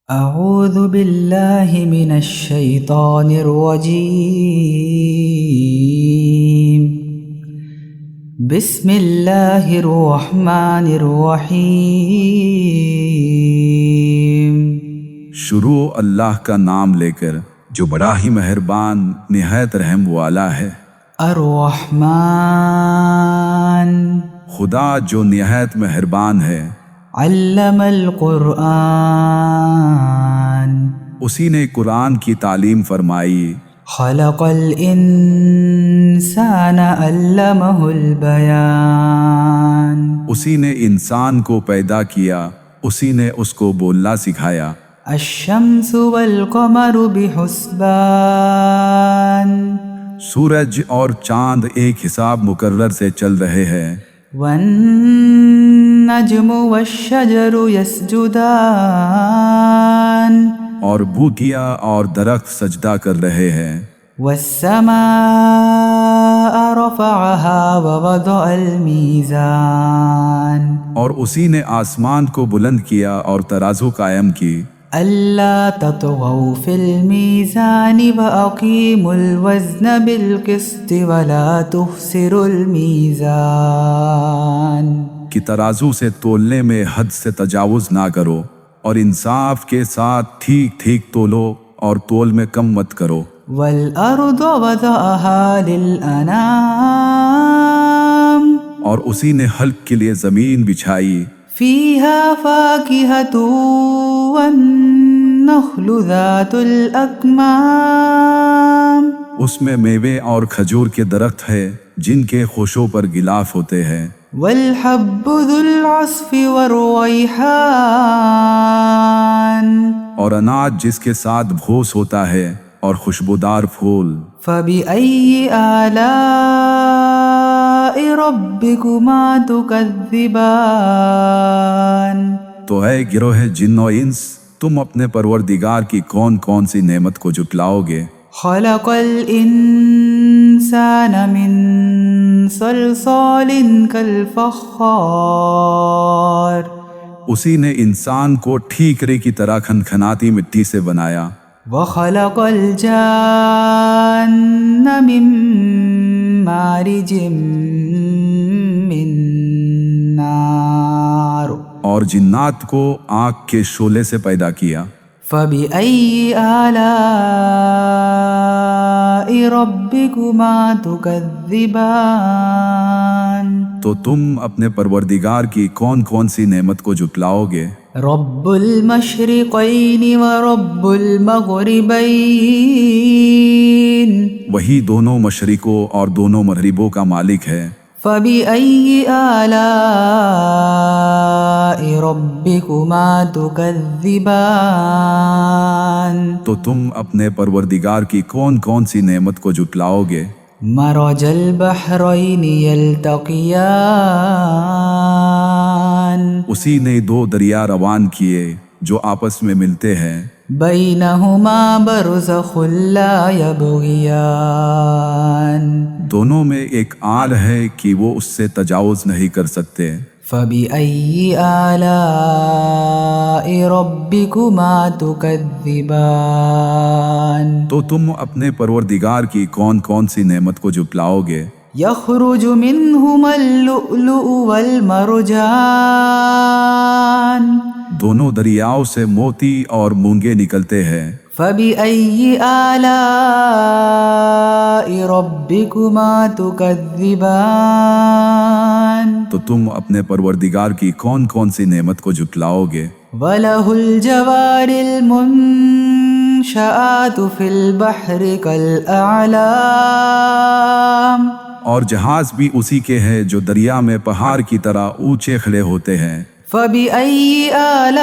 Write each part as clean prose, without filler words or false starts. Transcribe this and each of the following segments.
أعوذ بالله من الشيطان الرجيم. بسم الله الرحمن الرحيم. شروع اللہ کا نام لے کر جو بڑا ہی مہربان نہایت رحم والا ہے۔ الرحمن خدا جو نہایت مہربان ہے، علم القرآن اسی نے قرآن کی تعلیم فرمائی۔ خلق الانسان علمہ البیان اسی نے انسان کو پیدا کیا، اسی نے اس کو بولنا سکھایا۔ الشمس والقمر بحسبان سورج اور چاند ایک حساب مقرر سے چل رہے ہیں۔ والنجم والشجر يسجدان اور بوٹیاں اور درخت سجدہ کر رہے ہیں۔ والسماء رفعها ووضع الميزان اور اسی نے آسمان کو بلند کیا اور ترازو قائم کی۔ ألا تطغوا في الميزان وأقيموا الوزن بالقسط ولا تخسروا الميزان کہ ترازو سے تولنے میں حد سے تجاوز نہ کرو، اور انصاف کے ساتھ ٹھیک ٹھیک تولو، اور تول میں کم مت کرو۔ والأرض وضعها للأنام اور اسی نے حلق کے لیے زمین بچھائی۔ فيها فاكهة والنخل ذات الأكمام اس میں میوے اور کھجور کے درخت ہے جن کے خوشوں پر غلاف ہوتے ہیں۔ والحب ذو العصف والريحان اور اناج جس کے ساتھ بھوس ہوتا ہے اور خوشبودار پھول۔ فبأي آلاء ربكما تكذبان تو اے گروہ جن و انس، تم اپنے پروردگار کی کون کون سی نعمت کو جھٹلاؤ گے؟ خلق الإنسان من صلصال كالفخار اسی نے انسان کو ٹھیکرے کی طرح کھنکھناتی مٹی سے بنایا۔ وخلق الجان من مارج من نار اور جنات کو آگ کے شعلے سے پیدا کیا۔ فبأي آلاء ربكما تكذبان تو تم اپنے پروردگار کی کون کون سی نعمت کو جھٹلاؤ گے؟ رب المشرقين ورب المغربين وہی دونوں مشرقوں اور دونوں مغربوں کا مالک ہے۔ فبأي آلاء ربكما تكذبان تو تم اپنے پروردگار کی کون کون سی نعمت کو جھٹلاؤ گے؟ مرج البحرين يلتقيان اسی نے دو دریا روان کیے جو آپس میں ملتے ہیں۔ بينهما برزخ لا يبغيان دونوں میں ایک آل ہے کہ وہ اس سے تجاوز نہیں کر سکتے۔ فبأي آلاء ربكما تكذبان تو تم اپنے پروردگار کی کون کون سی نعمت کو جھٹلاؤ گے؟ يخرج منهما اللؤلؤ والمرجان دونوں دریاؤں سے موتی اور مونگے نکلتے ہیں۔ فبأي آلاء ربكما تكذبان تو تم اپنے پروردگار کی کون کون سی نعمت کو جھٹلاؤ گے؟ وله الجوار المنشآت في البحر كالأعلام اور جہاز بھی اسی کے ہیں جو دریا میں پہاڑ کی طرح اونچے کھڑے ہوتے ہیں۔ فبأي آلاء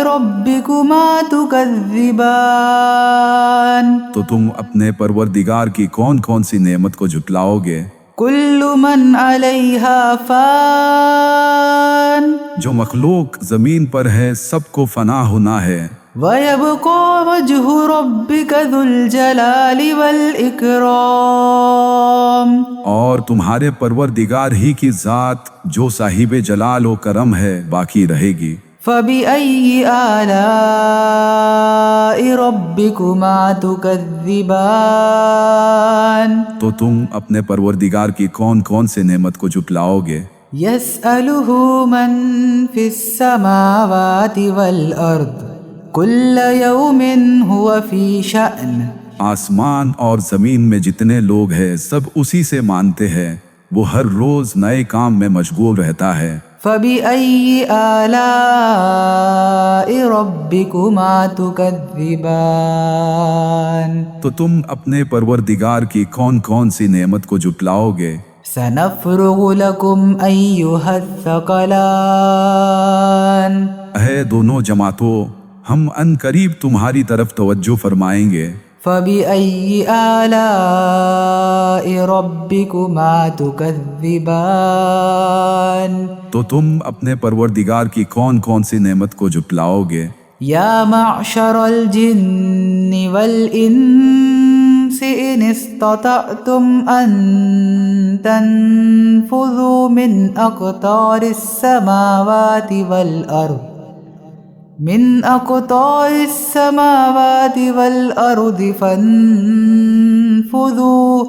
ربكما تكذبان تو تم اپنے پروردگار کی کون کون سی نعمت کو جھٹلاؤ گے؟ كل من عليها فان جو مخلوق زمین پر ہے سب کو فنا ہونا ہے۔ ويبقى وجه ربك ذو الجلال والإكرام اور تمہارے پروردگار ہی کی ذات جو صاحب جلال و کرم ہے باقی رہے گی۔ فبأي آلاء ربكما تكذبان تو تم اپنے پروردگار کی کون کون سے نعمت کو جھٹلاؤ گے؟ يسأله من في السماوات والأرض كل يوم هو في شأن. آسمان اور زمین میں جتنے لوگ ہیں سب اسی سے مانتے ہیں، وہ ہر روز نئے کام میں مشغول رہتا ہے۔ فبأي آلاء ربكما تكذبان. تو تم اپنے پروردگار کی کون کون سی نعمت کو جھٹلاؤ گے؟ سنفرغ لكم أيها الثقلان. اے دونوں جماعتوں، ہم ان قریب تمہاری طرف توجہ فرمائیں گے۔ فبأي آلاء ربكما تكذبان. تو تم اپنے پروردگار کی کون کون سی نعمت کو جھٹلاؤ گے؟ يا معشر الجن والإنس إن استطعتم أن تنفذوا من أقطار السماوات والأرض فانفذوا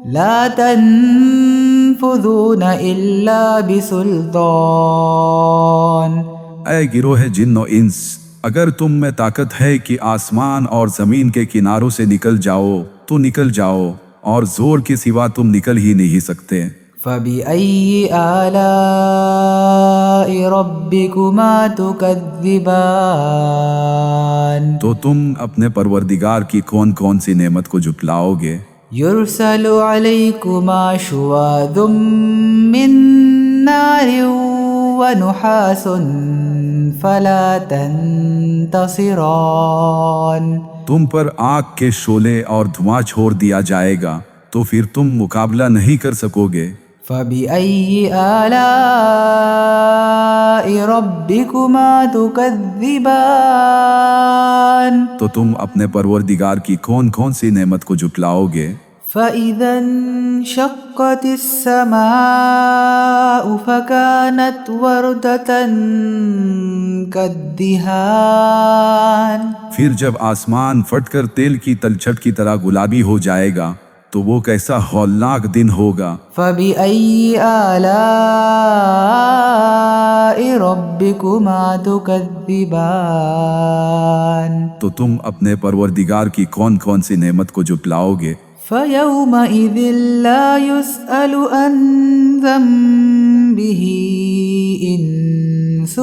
لا تنفذون إلا بسلطان. اے گروہ جن و انس، اگر تم میں طاقت ہے کہ آسمان اور زمین کے کناروں سے نکل جاؤ تو نکل جاؤ، اور زور کے سوا تم نکل ہی نہیں سکتے۔ فبأي آلاء ربكما تكذبان. تو تم اپنے پروردگار کی کون کون سی نعمت کو جھٹلاؤ گے؟ يرسل عليكما شواظ من نار ونحاس فلا تنتصران. تم پر آگ کے شعلے اور دھواں چھوڑ دیا جائے گا تو پھر تم مقابلہ نہیں کر سکو گے۔ فبأي آلاء ربكما تكذبان. تو تم اپنے پروردگار کی کون کون سی نعمت کو جھٹلاؤ گے؟ فإذا انشقت السماء فكانت وردة كالدهان. پھر جب آسمان پھٹ کر تیل کی تلچھٹ کی طرح گلابی ہو جائے گا تو وہ کیسا ہولناک دن ہوگا۔ فبأي آلاء ربكما تكذبان. تو تم اپنے پروردگار کی کون کون سی نعمت کو جھٹلاؤ گے؟ فيومئذ لا يسأل عن ذنبه إنس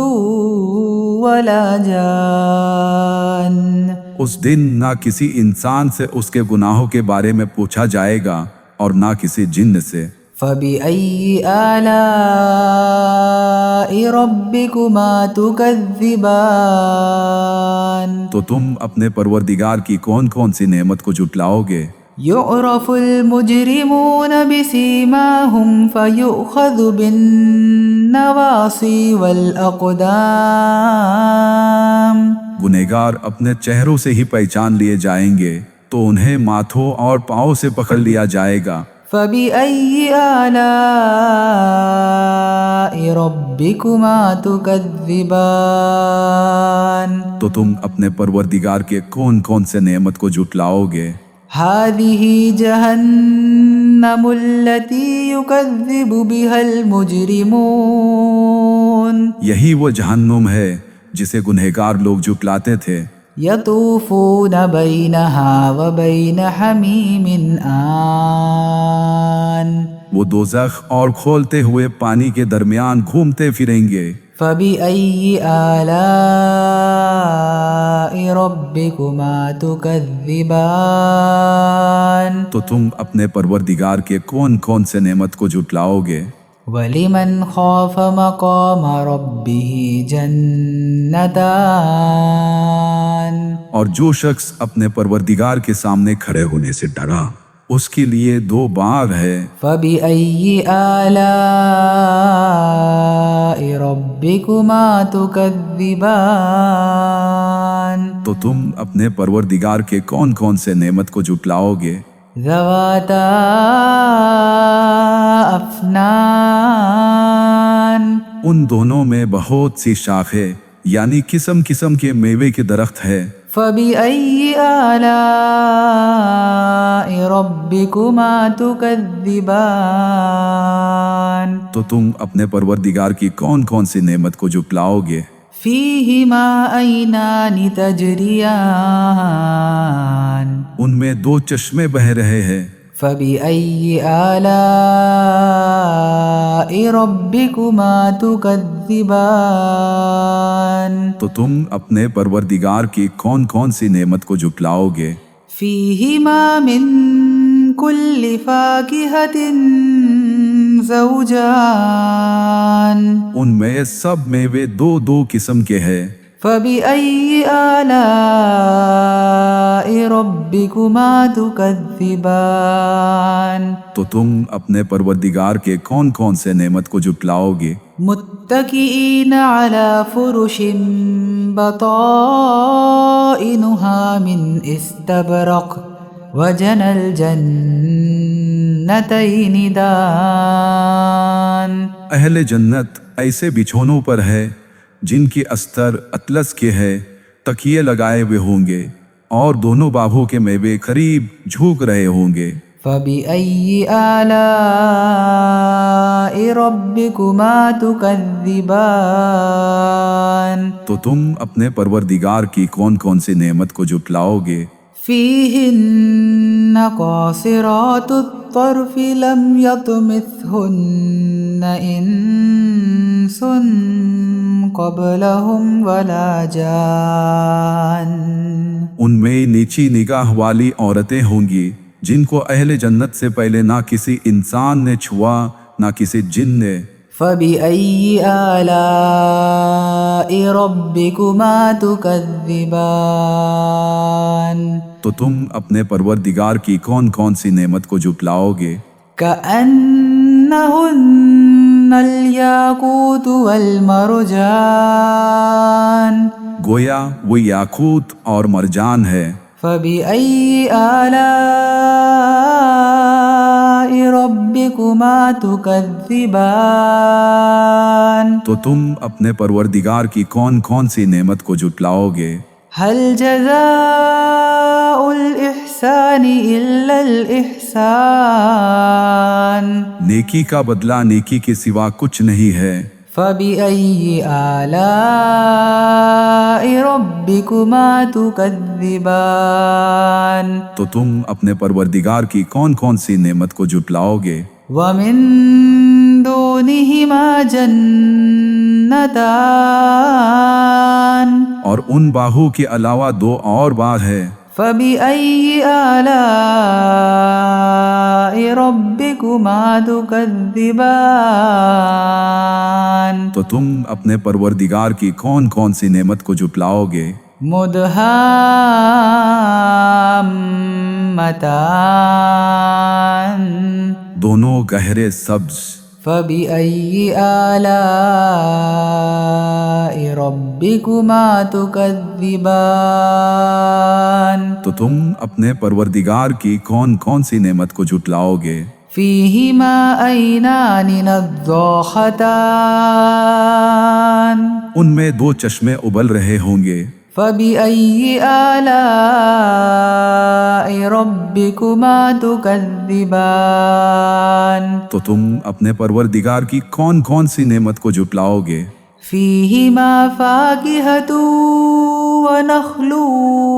ولا جان. اس دن نہ کسی انسان سے اس کے گناہوں کے بارے میں پوچھا جائے گا اور نہ کسی جن سے۔ فبأي آلاء ربكما تكذبان. تو تم اپنے پروردگار کی کون کون سی نعمت کو جھٹلاؤ گے؟ يعرف المجرمون بسيماهم فيؤخذ بالنواصي والأقدام. گنہگار اپنے چہروں سے ہی پہچان لیے جائیں گے تو انہیں ماتھوں اور پاؤں سے پکڑ لیا جائے گا۔ فبأي آلاء ربكما تكذبان. تو تم اپنے پروردگار کے کون کون سے نعمت کو جھٹلاؤ گے؟ هذه جهنم التي يكذب بها المجرمون. یہی وہ جہنم ہے جسے گنہگار لوگ جھٹلاتے تھے۔ يطوفون بينها وبين حميم آن. وہ دوزخ اور کھولتے ہوئے پانی کے درمیان گھومتے پھریں گے۔ فبأي آلاء ربكما تكذبان. تو تم اپنے پروردگار کے کون کون سے نعمت کو جھٹلاؤ گے؟ ولمن خاف مقام ربه جنتان. اور جو شخص اپنے پروردگار کے سامنے کھڑے ہونے سے ڈرا اس کے لیے دو باغ ہے۔ فبأي آلاء ربكما تكذبان. تو تم اپنے پروردگار کے کون کون سے نعمت کو جھٹلاؤ گے؟ ذواتا افنان. ان دونوں میں بہت سی شاخیں یعنی قسم قسم کے میوے کے درخت ہے۔ فبأي آلاء ربكما تكذبان تو تم اپنے پروردگار کی کون کون سی نعمت کو جھٹلاؤ گے؟ فيهما عينان تجريان ان میں دو چشمے بہ رہے ہیں۔ فبأي آلاء ربكما تكذبان تو تم اپنے پروردگار کی کون کون سی نعمت کو جھٹلاؤ گے؟ فيهما من كل فاكهة زوجان ان میں سب میوے دو دو قسم کے ہیں۔ فبأي آلاء ربكما تكذبان تو تم اپنے پروردگار کے کون کون سے نعمت کو جھٹلاؤ گے؟ متكئين على فرش بطائنها من استبرق وجنى الجنتين دان اہل جنت ایسے بچھونوں پر ہے جن کی استر اطلس کے ہے، تکیے لگائے ہوئے ہوں گے اور دونوں باغوں کے میوے قریب جھوک رہے ہوں گے۔ فبأي آلاء ربكما تكذبان تو تم اپنے پروردگار کی کون کون سی نعمت کو جھٹلاؤ گے؟ فيهن قاصرات الطرف لم يطمثهن إنس قبلهم ولا جان ان میں نیچی نگاہ والی عورتیں ہوں گی جن کو اہل جنت سے پہلے نہ کسی انسان نے چھوا نہ کسی جن نے۔ فبأي آلاء ربكما تكذبان تو تم اپنے پروردگار کی کون کون سی نعمت کو جھٹلاؤ گے؟ كأنهن الياقوت والمرجان گویا وہ یاقوت اور مرجان ہے۔ فبأي آلاء ربكما تكذبان تو تم اپنے پروردگار کی کون کون سی نعمت کو جھٹلاؤ گے؟ هل جزاء الإحسان إلا الإحسان نیکی کا بدلہ نیکی کے سوا کچھ نہیں ہے۔ فبأي آلاء ربكما تكذبان تو تم اپنے پروردگار کی کون کون سی نعمت کو جھٹلاؤ گے؟ ومن دونهما جنتان اور ان باہوں کے علاوہ دو اور باغ ہے۔ فبأي آلاء ربكما تكذبان تو تم اپنے پروردگار کی کون کون سی نعمت کو جھٹلاؤ گے؟ مدهامتان دونوں گہرے سبز۔ فبأي آلاء ربكما تكذبان تو تم اپنے پروردگار کی کون کون سی نعمت کو جھٹلاؤ گے؟ فيهما عينان نضاختان ان میں دو چشمے ابل رہے ہوں گے۔ فبأي آلاء ربكما تكذبان تو تم اپنے پروردگار کی کون کون سی نعمت کو جھٹلاؤ گے؟ فيهما فاكهة ونخل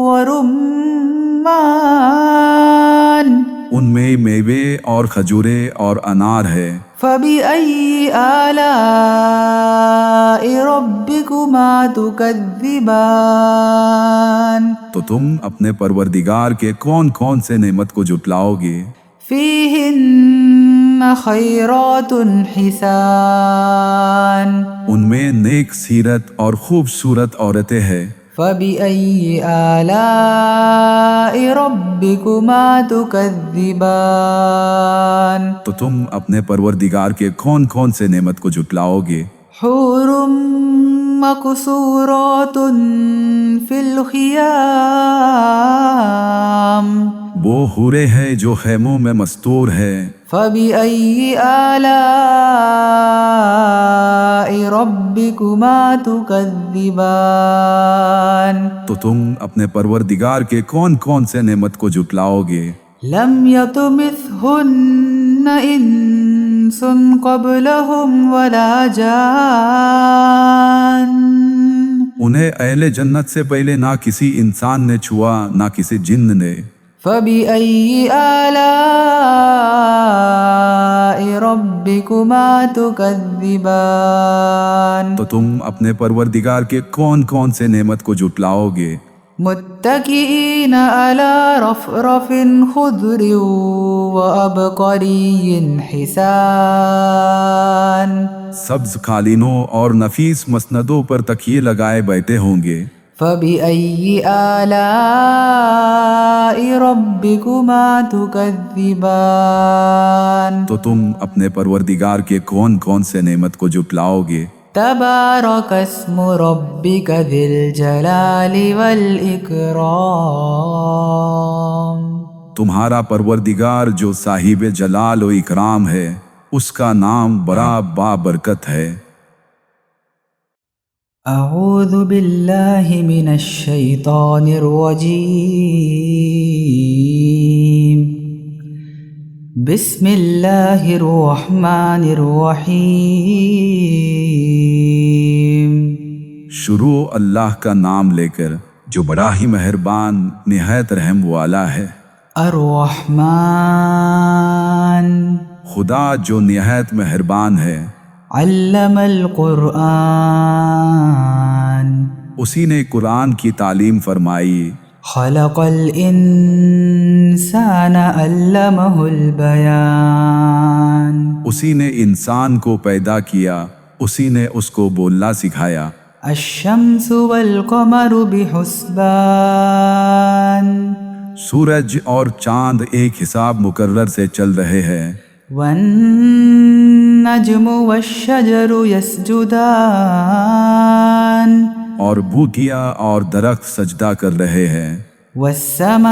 ورمان ان میں میوے اور کھجورے اور انار ہے۔ فبأي آلاء ربكما تكذبان تو تم اپنے پروردگار کے کون کون سے نعمت کو جھٹلاؤ گے؟ فيهن خيرات حسان ان میں نیک سیرت اور خوبصورت عورتیں ہیں۔ فبأي آلاء ربكما تكذبان تو تم اپنے پروردگار کے کون کون سے نعمت کو جھٹلاؤ گے؟ حور مقصورات في الخيام وہ حورے ہیں جو خیموں میں مستور ہے۔ فبأي آلاء ربكما تكذبان تو تم اپنے پروردگار کے کون کون سے نعمت کو جھٹلاؤ گے؟ لم يطمثهن انس قبلهم ولا جان انہیں اہل جنت سے پہلے نہ کسی انسان نے چھوا نہ کسی جن نے۔ فبأي آلاء ربكما تكذبان تو تم اپنے پروردگار کے کون کون سے نعمت کو جھٹلاؤ گے؟ متكئين على رفرف خضر وعبقري حسان سبز قالینوں اور نفیس مسندوں پر تکیے لگائے بیٹھے ہوں گے۔ فبأي آلاء ربكما تكذبان تو تم اپنے پروردگار کے کون کون سے نعمت کو جھٹلاؤ گے؟ تبارك اسم ربك ذي الجلال والإكرام تمہارا پروردگار جو صاحب جلال و اکرام ہے، اس کا نام بڑا بابرکت ہے۔ اعوذ باللہ من الشیطان الرجیم بسم اللہ الرحمن الرحیم۔ شروع اللہ کا نام لے کر جو بڑا ہی مہربان نہایت رحم والا ہے۔ الرحمن خدا جو نہایت مہربان ہے۔ علم القرآن اسی نے قرآن کی تعلیم فرمائی۔ خلق الانسان علمہ البیان اسی نے انسان کو پیدا کیا، اسی نے اس کو بولنا سکھایا۔ الشمس والقمر بحسبان سورج اور چاند ایک حساب مقرر سے چل رہے ہیں۔ والنجم والشجر يسجدان اور بوٹیاں اور درخت سجدہ کر رہے ہیں۔ والسماء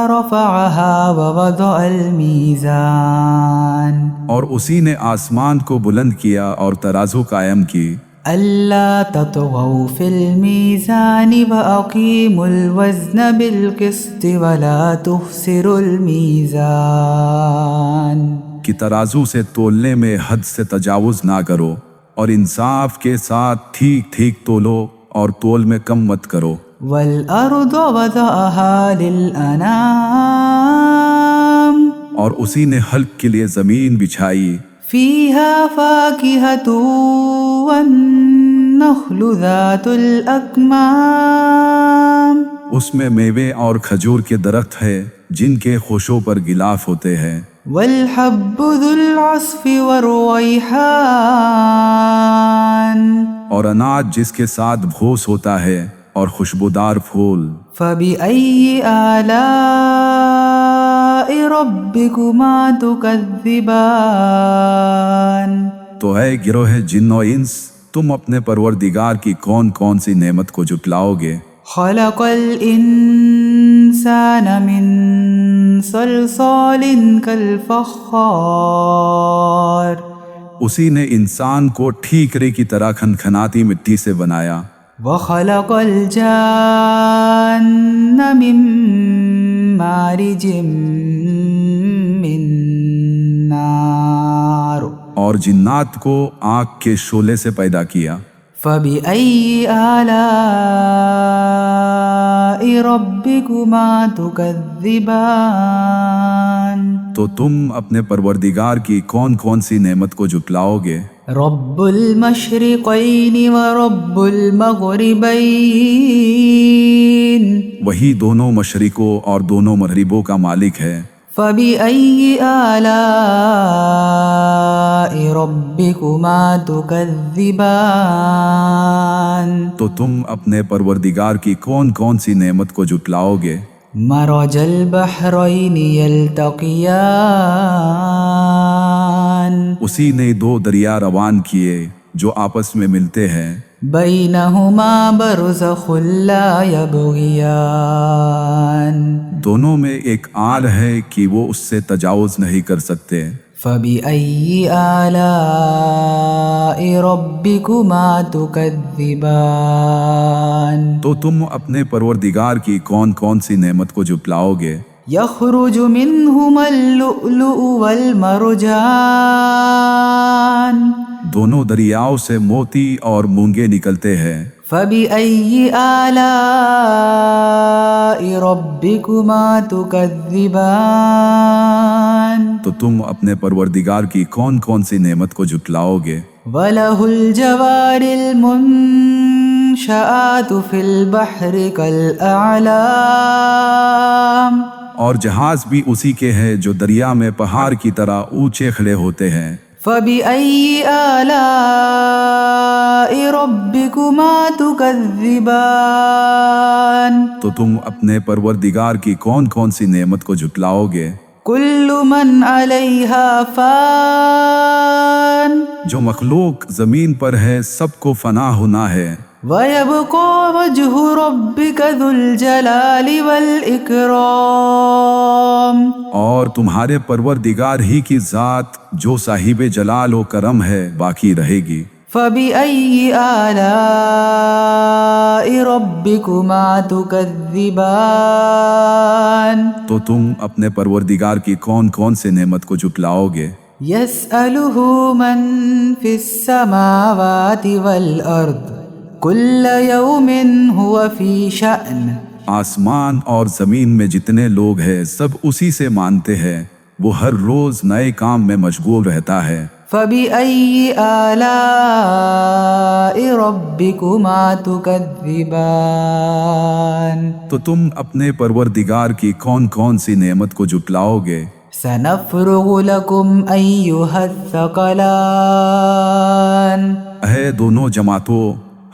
رفعها ووضع الميزان اور اسی نے آسمان کو بلند کیا اور ترازو قائم کی۔ ألا تطغوا في الميزان وأقيموا الوزن بالقسط ولا تخسروا الميزان کہ ترازو سے تولنے میں حد سے تجاوز نہ کرو اور انصاف کے ساتھ ٹھیک ٹھیک تولو اور تول میں کم مت کرو۔ والأرض وضعها للأنام اور اسی نے حلق کے لیے زمین بچھائی۔ فيها فاكهة والنخل ذات الأكمام اس میں میوے اور کھجور کے درخت ہے جن کے خوشوں پر غلاف ہوتے ہیں۔ والحب ذو العصف والريحان اور اناج جس کے ساتھ بھوس ہوتا ہے اور خوشبودار پھول۔ فبأي آلاء ربكما تكذبان تو اے گروہ جن و انس، تم اپنے پروردگار کی کون کون سی نعمت کو جھٹلاؤ گے؟ خلق الانسان من صلصال كالفخار اسی نے انسان کو ٹھیکرے کی طرح کھنکھناتی مٹی سے بنایا۔ وخلق الجان من مارج من نار اور جنات کو آگ کے شعلے سے پیدا کیا۔ فبأي آلاء ربكما تكذبان تو تم اپنے پروردگار کی کون کون سی نعمت کو جھٹلاؤ گے؟ رب المشرقین ورب المغربین وہی دونوں مشرقوں اور دونوں مغربوں کا مالک ہے۔ فبأي آلاء ربكما تكذبان تو تم اپنے پروردگار کی کون کون سی نعمت کو جھٹلاؤ گے؟ مرج البحرین یلتقیان اسی نے دو دریا روان کیے جو آپس میں ملتے ہیں۔ بینہما برزخ لا یبغیان دونوں میں ایک آل ہے کہ وہ اس سے تجاوز نہیں کر سکتے۔ فبأي آلاء ربكما تكذبان تو تم اپنے پروردگار کی کون کون سی نعمت کو جھٹلاؤ گے؟ يخرج منهما اللؤلؤ والمرجان دونوں دریاؤں سے موتی اور مونگے نکلتے ہیں۔ فبأي آلاء ربكما تكذبان تو تم اپنے پروردگار کی کون کون سی نعمت کو جھٹلاؤ گے؟ وله الجوار المنشآت في البحر كالأعلام اور جہاز بھی اسی کے ہیں جو دریا میں پہاڑ کی طرح اونچے کھڑے ہوتے ہیں۔ فبأي آلاء ربكما تكذبان تو تم اپنے پروردگار کی کون کون سی نعمت کو جھٹلاؤ گے؟ كل من عليها فان جو مخلوق زمین پر ہے سب کو فنا ہونا ہے، ويبقى وجه ربك ذو الجلال والإكرام اور تمہارے پروردگار ہی کی ذات جو صاحب جلال و کرم ہے باقی رہے گی۔ فبأي آلاء ربكما تكذبان تو تم اپنے پروردگار کی کون کون سے نعمت کو جھٹلاؤ گے؟ يسأله من في السماوات والأرض كل يوم هو في شأن آسمان اور زمین میں جتنے لوگ ہیں سب اسی سے مانتے ہیں، وہ ہر روز نئے کام میں مشغول رہتا ہے۔ فبأي آلاء ربكما تكذبان تو تم اپنے پروردگار کی کون کون سی نعمت کو جھٹلاؤ گے؟ سنفرغ لكم أيها الثقلان اے دونوں جماعتوں،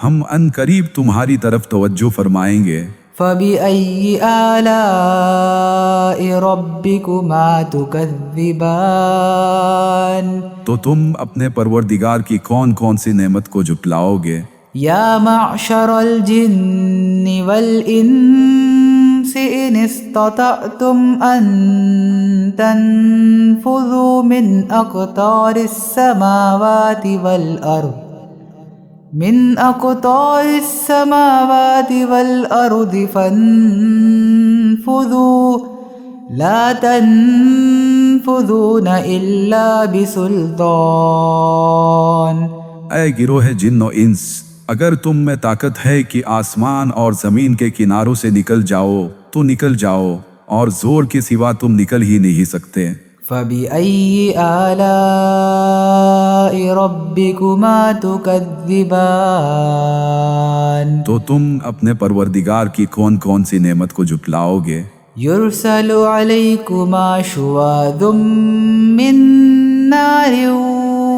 ہم ان قریب تمہاری طرف توجہ فرمائیں گے۔ فبأي آلاء ربكما تكذبان تو تم اپنے پروردگار کی کون کون سی نعمت کو جھٹلاؤ گے؟ يا معشر الجن والإنس إن استطعتم أن تنفذوا من أقطار السماوات والأرض فانفذوا لا تنفذون إلا بسلطان اے گروہ جن و انس، اگر تم میں طاقت ہے کہ آسمان اور زمین کے کناروں سے نکل جاؤ تو نکل جاؤ، اور زور کے سوا تم نکل ہی نہیں سکتے۔ فبأي آلاء ربكما تكذبان تو تم اپنے پروردگار کی کون کون سی نعمت کو جھٹلاؤ گے؟ يرسل عليكما شواظ من نار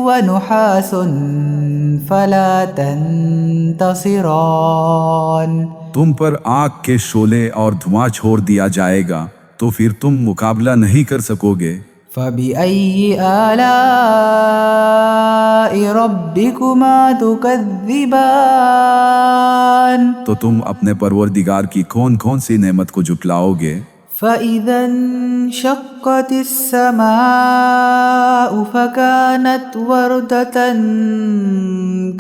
ونحاس فلا تنتصران تم پر آگ کے شعلے اور دھواں چھوڑ دیا جائے گا تو پھر تم مقابلہ نہیں کر سکو گے۔ فبأي آلاء ربكما تكذبان تو تم اپنے پروردگار کی کون کون سی نعمت کو جھٹلاؤ گے؟ فإذا انشقت السماء فكانت وردة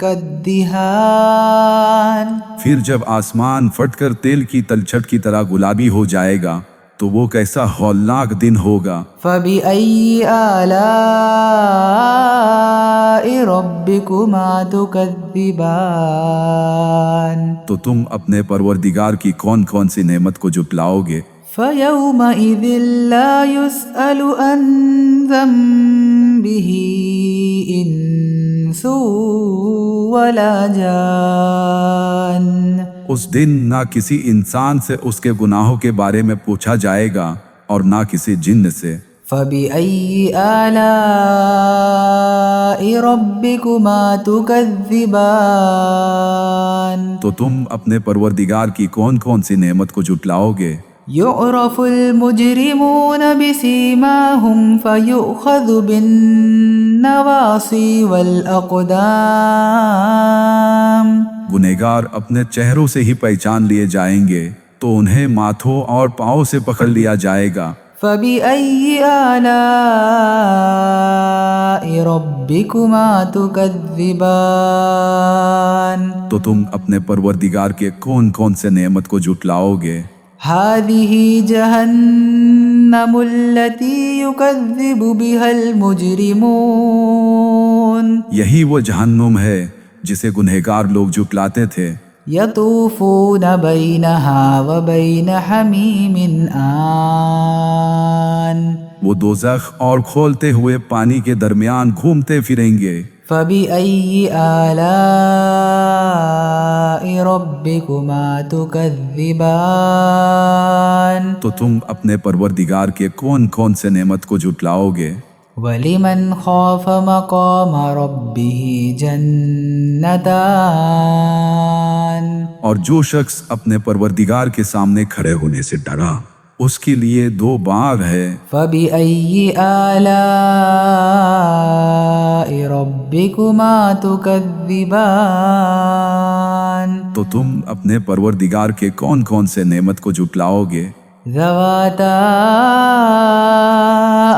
كالدهان پھر جب آسمان پھٹ کر تیل کی تلچھٹ کی طرح گلابی ہو جائے گا تو وہ کیسا ہولناک دن ہوگا۔ فبأي آلاء ربكما تكذبان تو تم اپنے پروردگار کی کون کون سی نعمت کو جھٹلاؤ گے؟ فيومئذ لا يسأل عن ذنبه إنس ولا جان اس دن نہ کسی انسان سے اس کے گناہوں کے بارے میں پوچھا جائے گا اور نہ کسی جن سے۔ فبأي آلاء ربكما تكذبان تو تم اپنے پروردگار کی کون کون سی نعمت کو جھٹلاؤ گے؟ يعرف المجرمون بسيماهم فيؤخذ بالنواصي والأقدام گنہگار اپنے چہروں سے ہی پہچان لیے جائیں گے تو انہیں ماتھوں اور پاؤں سے پکڑ لیا جائے گا۔ فبأي آلاء ربكما تكذبان تو تم اپنے پروردگار کے کون کون سے نعمت کو جھٹلاؤ گے؟ هذه جهنم التي يكذب بها المجرمون یہی وہ جہنم ہے جسے گنہگار لوگ جھٹلاتے تھے۔ يطوفون بينها وبين حميم آن وہ دوزخ اور کھولتے ہوئے پانی کے درمیان گھومتے پھریں گے۔ فبأي آلاء ربكما تكذبان تو تم اپنے پروردگار کے کون کون سے نعمت کو جھٹلاؤ گے؟ ولمن خاف مقام ربه جنتان اور جو شخص اپنے پروردگار کے سامنے کھڑے ہونے سے ڈرا اس کے لیے دو باغ ہے۔ فبأي آلاء ربكما تكذبان تو تم اپنے پروردگار کے کون کون سے نعمت کو جھٹلاؤ گے؟ ذواتا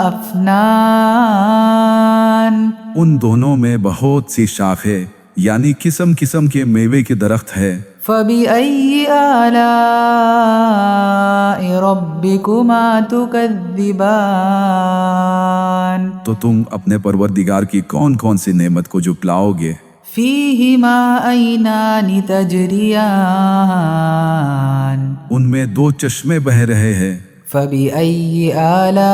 افنان ان دونوں میں بہت سی شاخیں یعنی قسم قسم کے میوے کے درخت ہے۔ فبأي آلاء ربكما تكذبان تو تم اپنے پروردگار کی کون کون سی نعمت کو جھٹلاؤ گے؟ فيهما عينان تجريان ان میں دو چشمے بہہ رہے ہیں۔ فبأي آلاء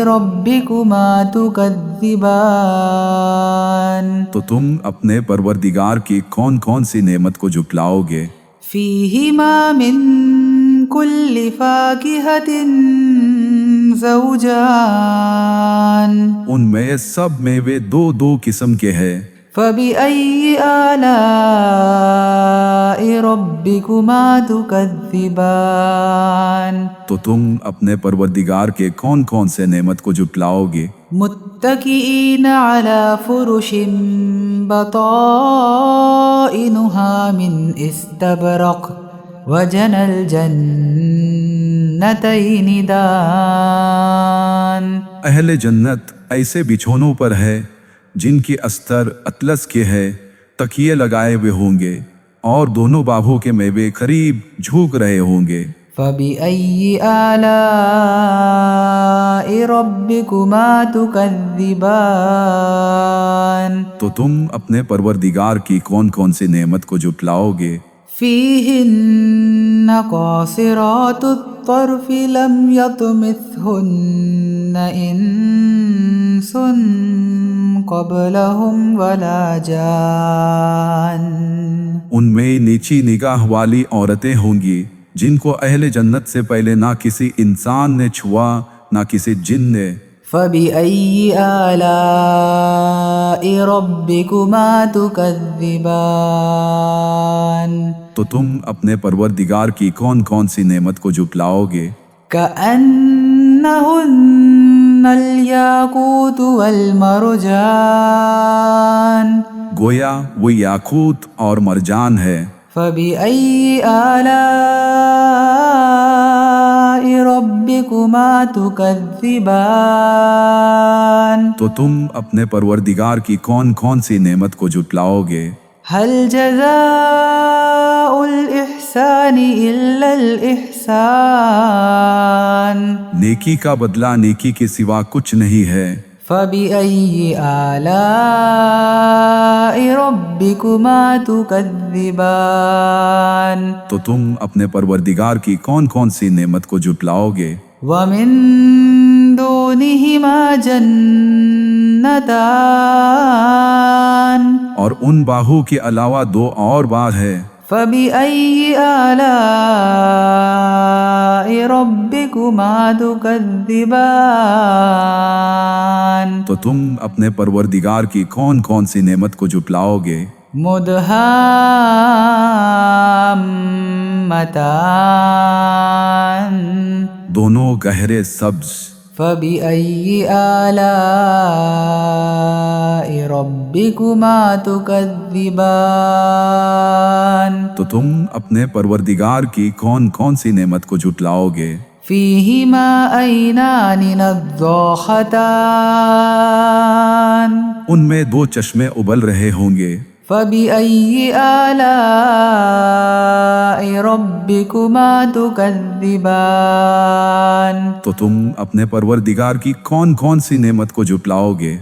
ربكما تكذبان تو تم اپنے پروردگار کی کون کون سی نعمت کو جھٹلاؤ گے؟ فيهما من كل فاكهة زوجان ان میں سب میوے دو دو قسم کے ہیں۔ فبأي آلاء ربكما تكذبان تو تم اپنے پروردگار کے کون کون سے نعمت کو جھٹلاؤ گے؟ متكئين على فرش بطائنها من استبرق وجنى الجنتين دان اہل جنت ایسے بچھونوں پر ہے جن کی استر اطلس کے ہے، تکیے لگائے ہوئے ہوں گے اور دونوں باغوں کے میوے قریب جھوک رہے ہوں گے۔ فبأي آلاء ربكما تكذبان تو تم اپنے پروردگار کی کون کون سی نعمت کو جھٹلاؤ گے؟ فيهن قاصرات الطرف لم يطمثهن إنس قبلهم ولا جان ان میں نیچی نگاہ والی عورتیں ہوں گی جن کو اہل جنت سے پہلے نہ کسی انسان نے چھوا نہ کسی جن نے۔ فبأي آلاء ربكما تكذبان تو تم اپنے پروردگار کی کون کون سی نعمت کو جھٹلاؤ گے؟ كأنهن الياقوت والمرجان گویا وہ یاقوت اور مرجان ہے۔ فبأي آلاء ربكما تكذبان تو تم اپنے پروردگار کی کون کون سی نعمت کو جھٹلاؤ گے؟ هل جزاء الإحسان إلا الإحسان نیکی کا بدلہ نیکی کے سوا کچھ نہیں ہے۔ فبأي آلاء ربكما تكذبان تو تم اپنے پروردگار کی کون کون سی نعمت کو جھٹلاؤ گے؟ ومن دونهما جنتان اور ان باغوں کے علاوہ دو اور باغ ہے۔ فبأي آلاء ربكما تكذبان تو تم اپنے پروردگار کی کون کون سی نعمت کو جھٹلاؤ گے؟ مدهامتان دونوں گہرے سبز۔ فبأي آلاء ربكما تكذبان تو تم اپنے پروردگار کی کون کون سی نعمت کو جھٹلاؤ گے؟ فيهما عينان نضاختان ان میں دو چشمے ابل رہے ہوں گے. فبأي آلاء ربكما تكذبان تو تم اپنے پروردگار کی کون کون سی نعمت کو جھٹلاؤ گے؟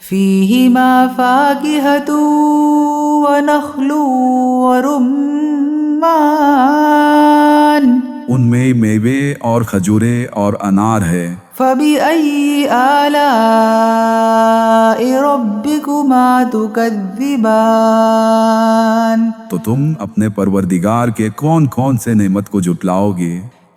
فيهما فاكهة ونخل ورمان ان میں میوے اور کھجورے اور انار ہے. فبأي آلاء ربكما تكذبان تو تم اپنے پروردگار کے کون کون سے نعمت کو جھٹلاؤ گے؟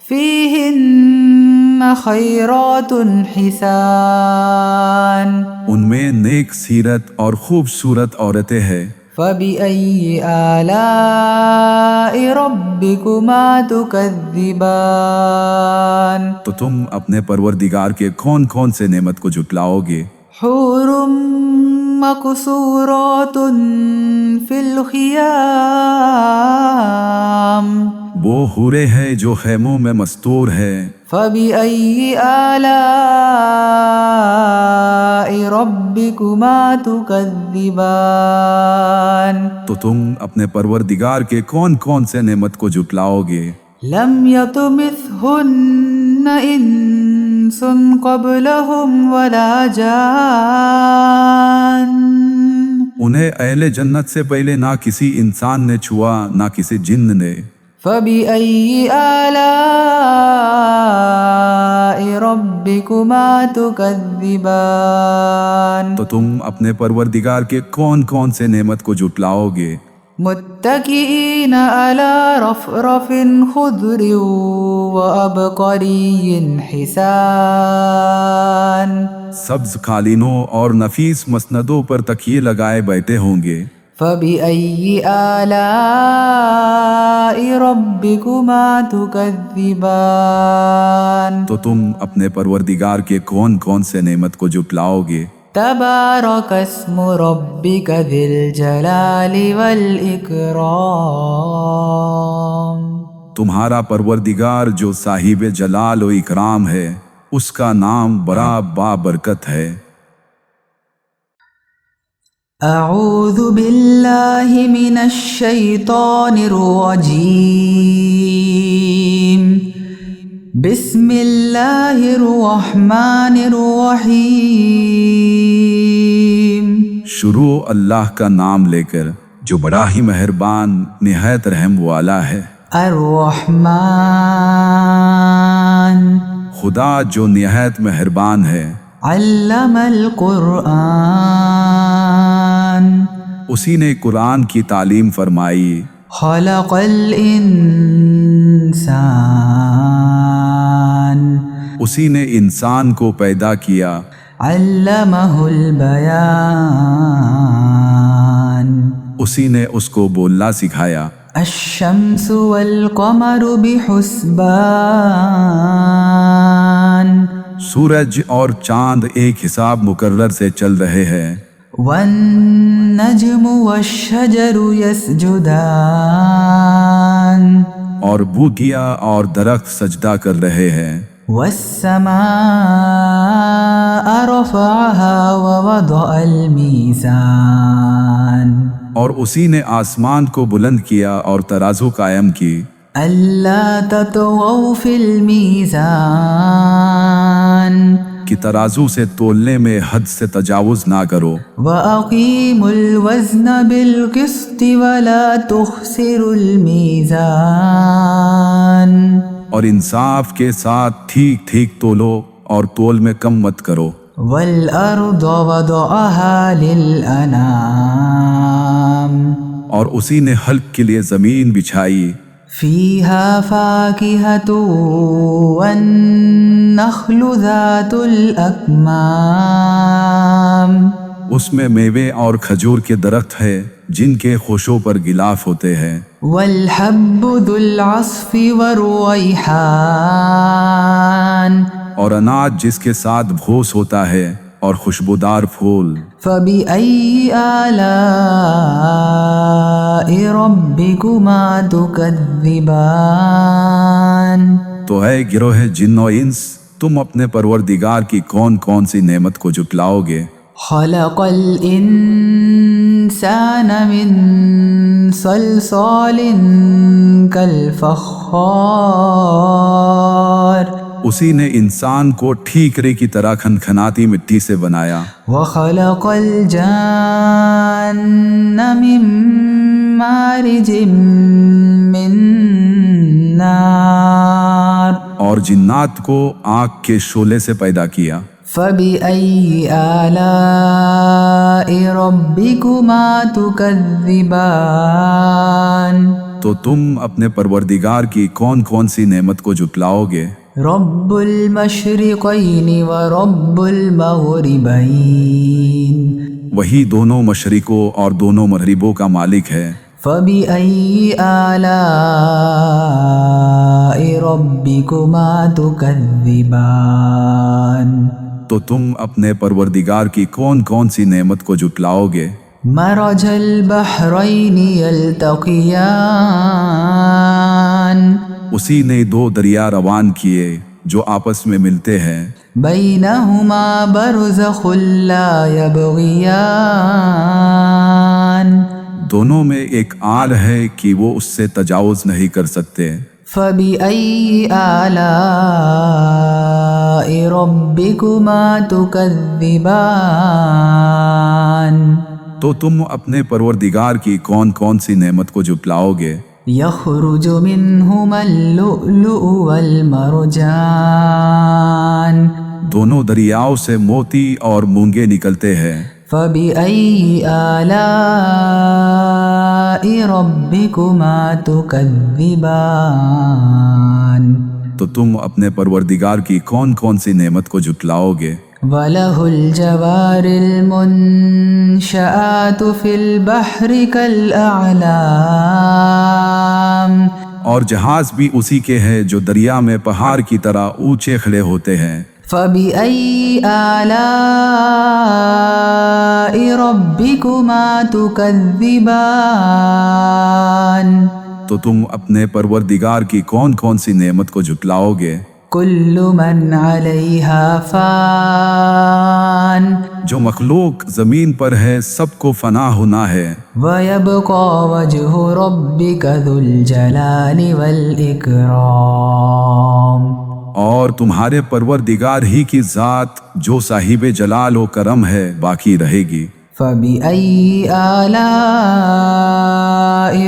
فيهن خيرات حسان ان میں نیک سیرت اور خوبصورت عورتیں ہیں. فبأي آلاء ربكما تكذبان تو تم اپنے پروردگار کے کون کون سے نعمت کو جھٹلاؤ گے؟ حور مقصورات في الخيام وہ حورے ہیں جو خیموں میں مستور ہے. فبأي آلاء ربكما تكذبان تو تم اپنے پروردگار کے کون کون سے نعمت کو جھٹلاؤ گے؟ لم يطمثهن انس قبلهم ولا جان انہیں اہل جنت سے پہلے نہ کسی انسان نے چھوا نہ کسی جن نے. فبأي آلاء ربكما تكذبان تو تم اپنے پروردگار کے کون کون سے نعمت کو جھٹلاؤ گے؟ متكئين على رفرف خضر وعبقري حسان سبز قالینوں اور نفیس مسندوں پر تکیے لگائے بیٹھے ہوں گے. فبأي آلاء ربكما تكذبان تو تم اپنے پروردگار کے کون کون سے نعمت کو جھٹلاؤ گے؟ تبارك اسم ربك ذي الجلال والإكرام تمہارا پروردگار جو صاحب جلال و اکرام ہے اس کا نام بڑا بابرکت ہے. اعوذ باللہ من الشیطان الرجیم بسم اللہ الرحمن الرحیم. شروع اللہ کا نام لے کر جو بڑا ہی مہربان نہایت رحم والا ہے. الرحمن خدا جو نہایت مہربان ہے. علم القرآن اسی نے قرآن کی تعلیم فرمائی. خلق الانسان اسی نے انسان کو پیدا کیا. علمہ البیان اسی نے اس کو بولنا سکھایا. الشمس والقمر بحسبان سورج اور چاند ایک حساب مقرر سے چل رہے ہیں. والنجم والشجر يسجدان اور بوٹیا اور درخت سجدہ کر رہے ہیں. والسماء رفعها ووضع الميزان اور اسی نے آسمان کو بلند کیا اور ترازو قائم کی. ألا تطغوا في الميزان کہ ترازو سے تولنے میں حد سے تجاوز نہ کرو. وأقيموا الوزن بالقسط ولا تخسروا الميزان اور انصاف کے ساتھ ٹھیک ٹھیک تولو اور تول میں کم مت کرو. والأرض وضعها للأنام اور اسی نے حلق کے لیے زمین بچھائی. فيها فاكهة والنخل ذات الأكمام اس میں میوے اور کھجور کے درخت ہے جن کے خوشوں پر غلاف ہوتے ہیں. والحب ذو العصف والريحان اور اناج جس کے ساتھ بھوس ہوتا ہے اور خوشبودار پھول. فبأي آلاء ربكما تكذبان تو اے گروہ جن و انس، تم اپنے پروردگار کی کون کون سی نعمت کو جھٹلاؤ گے؟ خلق الإنسان من صلصال كالفخار اسی نے انسان کو ٹھیکرے کی طرح کھنکھناتی مٹی سے بنایا۔ وخلق الجان من مارج من نار اور جنات کو آگ کے شعلے سے پیدا کیا۔ فبأي آلاء ربكما تكذبان تو تم اپنے پروردگار کی کون کون سی نعمت کو جھٹلاؤ گے؟ رب المشرقین ورب المغربین، وہی دونوں مشرقوں اور دونوں مغربوں کا مالک ہے۔ فبأي آلاء ربكما تكذبان تو تم اپنے پروردگار کی کون کون سی نعمت کو جھٹلاؤ گے؟ مرج البحرین یلتقیان، اسی نے دو دریا روان کیے جو آپس میں ملتے ہیں۔ بینہما برزخ لا یبغیان، دونوں میں ایک آل ہے کہ وہ اس سے تجاوز نہیں کر سکتے۔ فبأي آلاء ربكما تكذبان تو تم اپنے پروردگار کی کون کون سی نعمت کو جھٹلاؤ گے؟ يخرج منهما اللؤلؤ والمرجان، دونوں دریاؤں سے موتی اور مونگے نکلتے ہیں۔ فبأي آلاء ربكما تكذبان تو تم اپنے پروردگار کی کون کون سی نعمت کو جھٹلاؤ گے؟ وَلَهُ الْجَوَارِ الْمُنشَآتُ فِي الْبَحْرِ كَالْأَعْلَامِ، اور جہاز بھی اسی کے ہیں جو دریا میں پہاڑ کی طرح اونچے کھڑے ہوتے ہیں۔ فَبِأَيِّ آلَاءِ رَبِّكُمَا تُكَذِّبَانِ تو تم اپنے پروردگار کی کون کون سی نعمت کو جھٹلاؤ گے؟ كُلُّ مَنْ عَلَيْهَا فَانٍ جو مخلوق زمین پر ہے سب کو فنا ہونا ہے، وَيَبْقَى وَجْهُ رَبِّكَ ذُو الْجَلَالِ وَالْإِكْرَامِ، اور تمہارے پروردگار ہی کی ذات جو صاحب جلال و کرم ہے باقی رہے گی۔ فَبِأَيِّ آلَاءِ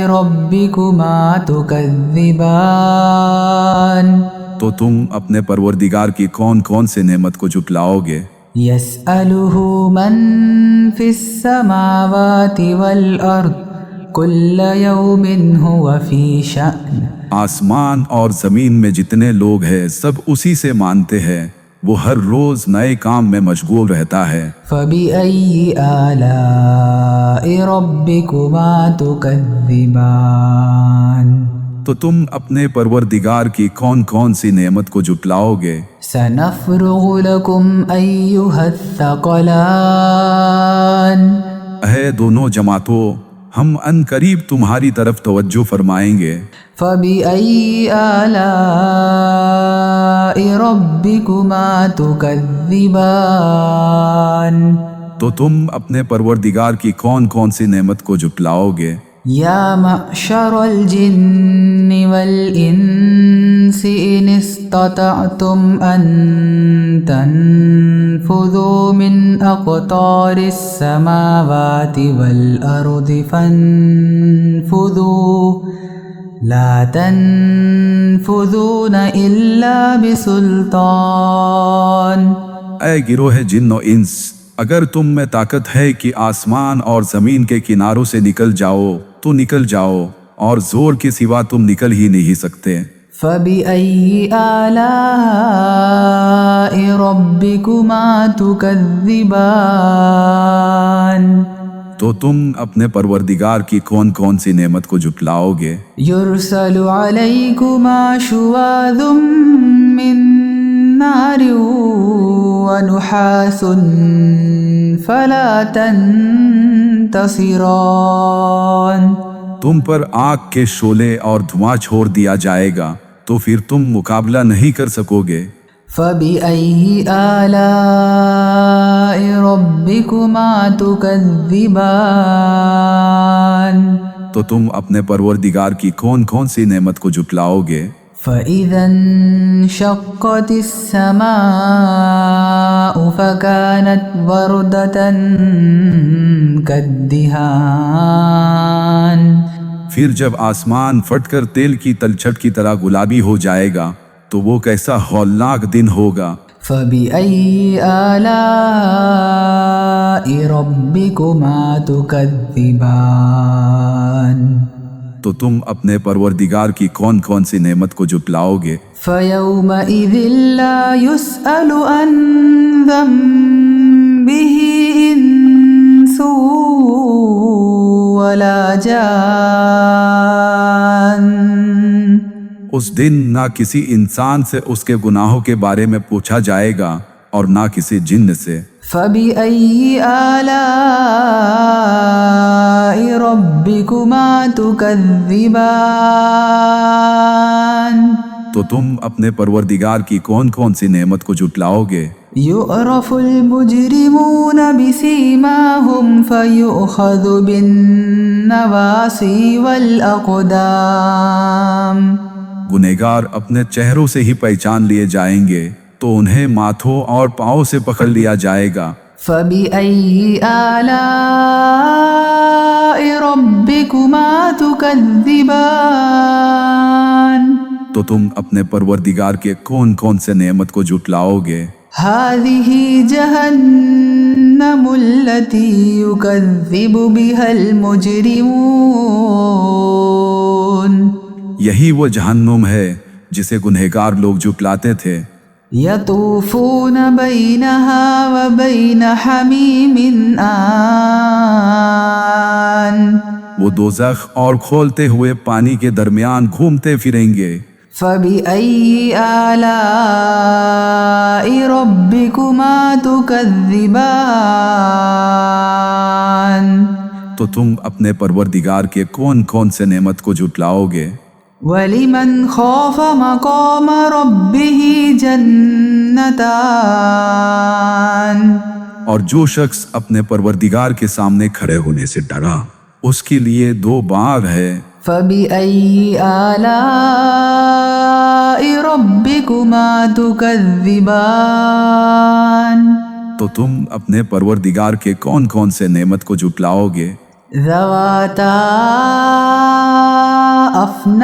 رَبِّكُمَا تُكَذِّبَانِ تو تم اپنے پروردگار کی کون کون سے نعمت کو جھٹلاؤ گے؟ يَسْأَلُهُ مَن فِي السَّمَاوَاتِ وَالْأَرْضِ كُلَّ يَوْمٍ هُوَ فِي شَأْنٍ، آسمان اور زمین میں جتنے لوگ ہیں سب اسی سے مانتے ہیں، وہ ہر روز نئے کام میں مشغول رہتا ہے۔ فَبِأَيِّ آلَاءِ رَبِّكُمَا تُكَذِّبَانِ تو تم اپنے پروردگار کی کون کون سی نعمت کو جھٹلاؤ گے؟ سَنَفْرُغُ لَكُمْ أَيُّهَا الثَّقَلَانِ، اے دونوں جماعتوں، ہم ان قریب تمہاری طرف توجہ فرمائیں گے۔ فَبِأَيِّ آلَاءِ رَبِّكُمَا تُكَذِّبَانِ تو تم اپنے پروردگار کی کون کون سی نعمت کو جھٹلاؤ گے؟ یا معشر الجن والانس ان استطعتم ان تنفذوا من اقطار السماوات والارض فانفذوا لا تنفذون الا بسلطان۔ اے گروہ جن و انس، اگر تم میں طاقت ہے کہ آسمان اور زمین کے کناروں سے نکل جاؤ تو نکل جاؤ، اور زور کے سوا تم نکل ہی نہیں سکتے۔ فَبِأَيِّ آلَاءِ رَبِّكُمَا تُكَذِّبَانِ تو تم اپنے پروردگار کی کون کون سی نعمت کو جھٹلاؤ گے؟ يُرْسَلُ عَلَيْكُمَا شُوَاظٌ مِّن نَّارٍ وَنُحَاسٌ فَلَا تَنتَصِرَانِ۔ تم پر آگ کے شعلے اور دھواں چھوڑ دیا جائے گا، تو پھر تم مقابلہ نہیں کر سکو گے۔ فَبِأَيِّ آلَاءِ رَبِّكُمَا تُكَذِّبَانِ تو تم اپنے پروردگار کی کون کون سی نعمت کو جھٹلاؤ گے؟ فَإِذَا انشَقَّتِ السَّمَاءُ فَكَانَتْ وَرْدَةً كَالدِّهَانِ پھر جب آسمان پھٹ کر تیل کی تلچھٹ کی طرح گلابی ہو جائے گا تو وہ کیسا ہولناک دن ہوگا۔ فَبِأَيِّ آلَاءِ رَبِّكُمَا تُكَذِّبَانِ تو تم اپنے پروردگار کی کون کون سی نعمت کو جھٹلاؤ گے؟ فَيَوْمَئِذٍ لَا يُسْأَلُ عَنْ ذَنبِهِ إِنسٌ وَلَا جَانٌ اس دن نہ کسی انسان سے اس کے گناہوں کے بارے میں پوچھا جائے گا اور نہ کسی جن سے۔ فَبِأَيِّ آلَاءِ رَبِّكُمَا تُكَذِّبَانِ تو تم اپنے پروردگار کی کون کون سی نعمت کو جھٹلاؤ گے؟ يُعْرَفُ الْمُجْرِمُونَ بِسِيمَاهُمْ فَيُؤْخَذُ بِالنَّوَاصِي وَالْأَقْدَامِ گنہگار اپنے چہروں سے ہی پہچان لیے جائیں گے تو انہیں ماتھوں اور پاؤں سے پکڑ لیا جائے گا۔ فَبِأَيِّ آلَاءِ رَبِّكُمَا تُكَذِّبَانِ تو تم اپنے پروردگار کے کون کون سے نعمت کو جھٹلاؤ گے؟ هَذِهِ جَهَنَّمُ الَّتِي يُكَذِّبُ بِهَا الْمُجْرِمُونَ یہی وہ جہنم ہے جسے گنہگار لوگ جھٹلاتے تھے۔ يَطُوفُونَ بَيْنَهَا وَبَيْنَ حَمِيمٍ آنٍ وہ دوزخ اور کھولتے ہوئے پانی کے درمیان گھومتے پھریں گے۔ فَبِأَيِّ آلَاءِ رَبِّكُمَا تُكَذِّبَانِ تو تم اپنے پروردگار کے کون کون سے نعمت کو جھٹلاؤ گے؟ وَلِمَنْ خَافَ مَقَامَ رَبِّهِ جَنَّتَانِ اور جو شخص اپنے پروردگار کے سامنے کھڑے ہونے سے ڈرا اس کے لیے دو باغ ہے۔ فَبِأَيِّ آلَاءِ رَبِّكُمَا تُكَذِّبَانِ تو تم اپنے پروردگار کے کون کون سے نعمت کو جھٹلاؤ گے؟ ذَوَاتَا أَفْنَانٍ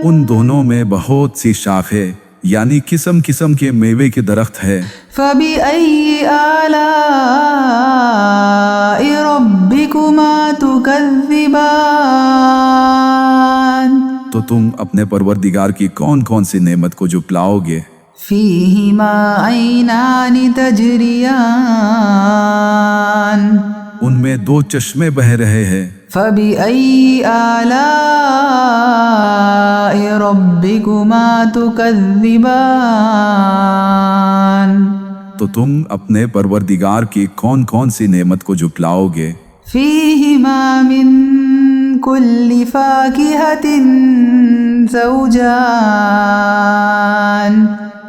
ان دونوں میں بہت سی شاخیں یعنی قسم قسم کے میوے کے درخت ہے۔ فَبِأَيِّ آلَاءِ رَبِّكُمَا تُكَذِّبَانِ تو تم اپنے پروردگار کی کون کون سی نعمت کو جھٹلاؤ گے؟ فِيهِمَا عَيْنَانِ تَجْرِيَانِ ان میں دو چشمے بہہ رہے ہیں۔ فَبِأَيِّ آلَاءِ رَبِّكُمَا تُكَذِّبَانِ تو تم اپنے پروردگار کی کون کون سی نعمت کو جھٹلاؤ گے؟ فِيهِمَا مِن كُلِّ فَاكِهَةٍ زَوْجَانِ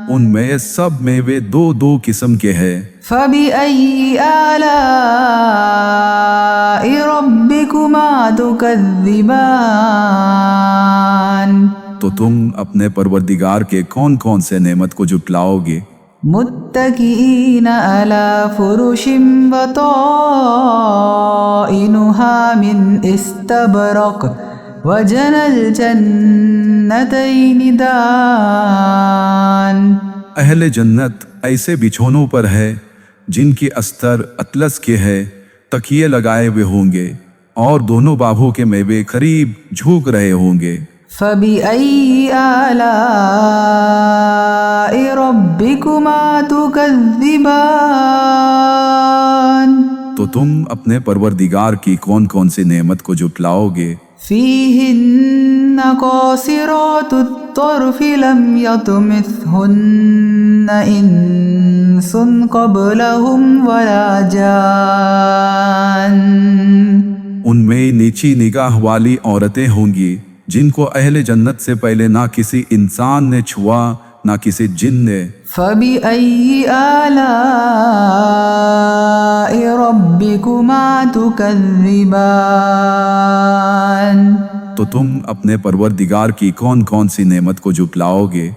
ان میں سب میوے دو دو قسم کے ہیں۔ فَبِأَيِّ آلَاءِ رَبِّكُمَا تُكَذِّبَانِ تو تم اپنے پروردگار کے کون کون سے نعمت کو جھٹلاؤ گے؟ مُتَّكِئِينَ عَلَى فُرُشٍ بَطَائِنُهَا مِنْ إِسْتَبْرَقٍ وَجَنَى الْجَنَّتَيْنِ دَانٍ اہل جنت ایسے بچھونوں پر ہے جن کی استر اطلس کے ہے، تکیے لگائے ہوئے ہوں گے اور دونوں باغوں کے میوے قریب جھوک رہے ہوں گے۔ فَبِأَيِّ آلَاءِ رَبِّكُمَا تُكَذِّبَانِ تو تم اپنے پروردگار کی کون کون سی نعمت کو جھٹلاؤ گے؟ فِيهِنَّ قَاصِرَاتُ الطَّرْفِ لَمْ يَطْمِثْهُنَّ إِنسٌ قَبْلَهُمْ وَلَا جَانٌّ ان میں نیچی نگاہ والی عورتیں ہوں گی جن کو اہل جنت سے پہلے نہ کسی انسان نے چھوا نہ کسی جن نے۔ فَبِأَيِّ آلَاءِ رَبِّكُمَا تُكَذِّبَانِ؟ تو تم اپنے پروردگار کی کون کون سی نعمت کو جھٹلاؤ گے؟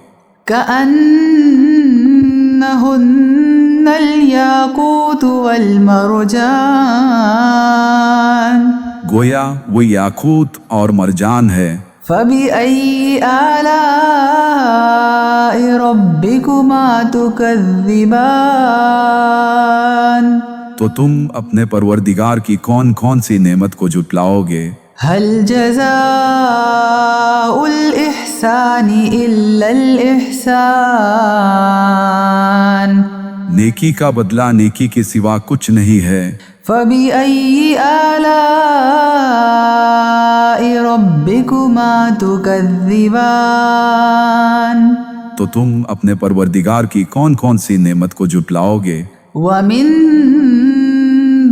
كَأَنَّهُنَّ الْيَاقُوتُ وَالْمَرْجَانُ، گویا وہ یاقوت اور مرجان ہے۔ فَبِأَيِّ آلَاءِ رَبِّكُمَا تُكَذِّبَانِ؟ تو تم اپنے پروردگار کی کون کون سی نعمت کو جھٹلاؤ گے؟ هل جزاء الإحسان إلا الإحسان؟ نیکی کا بدلہ نیکی کے سوا کچھ نہیں ہے۔ فَبِأَيِّ آلَاءِ رَبِّكُمَا تُكَذِّبَانِ؟ تو تم اپنے پروردگار کی کون کون سی نعمت کو جھٹلاؤ گے؟ وَمِن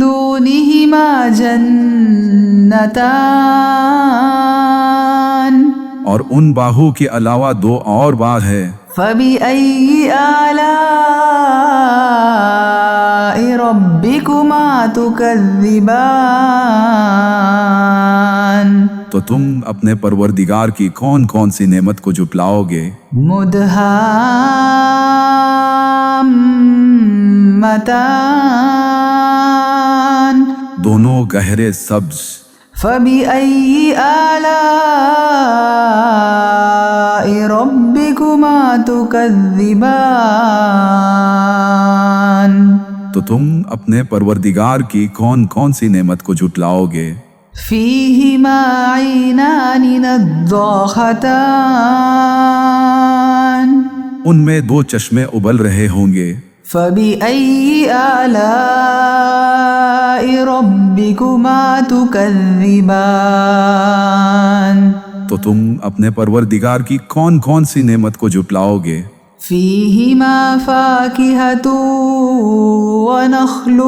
دُونِهِمَا جَنَّتَانِ، اور ان باہوں کے علاوہ دو اور باغ ہے۔ فَبِأَيِّ آلَاءِ رَبِّكُمَا تُكَذِّبَانِ؟ تو تم اپنے پروردگار کی کون کون سی نعمت کو جھٹلاؤ گے؟ مُدْهَامَّتَانِ، دونوں گہرے سبز۔ فَبِأَيِّ آلَاءِ رَبِّكُمَا تُكَذِّبَانِ؟ تو تم اپنے پروردگار کی کون کون سی نعمت کو جھٹلاؤ گے؟ فِيهِمَا عَيْنَانِ نَضَّاخَتَانِ، ان میں دو چشمے ابل رہے ہوں گے۔ فَبِأَيِّ آلَاءِ رَبِّكُمَا تُكَذِّبَانِ؟ تو تم اپنے پروردگار کی کون کون سی نعمت کو جھٹلاؤ گے؟ فِيهِمَا فَاكِهَةٌ وَنَخْلٌ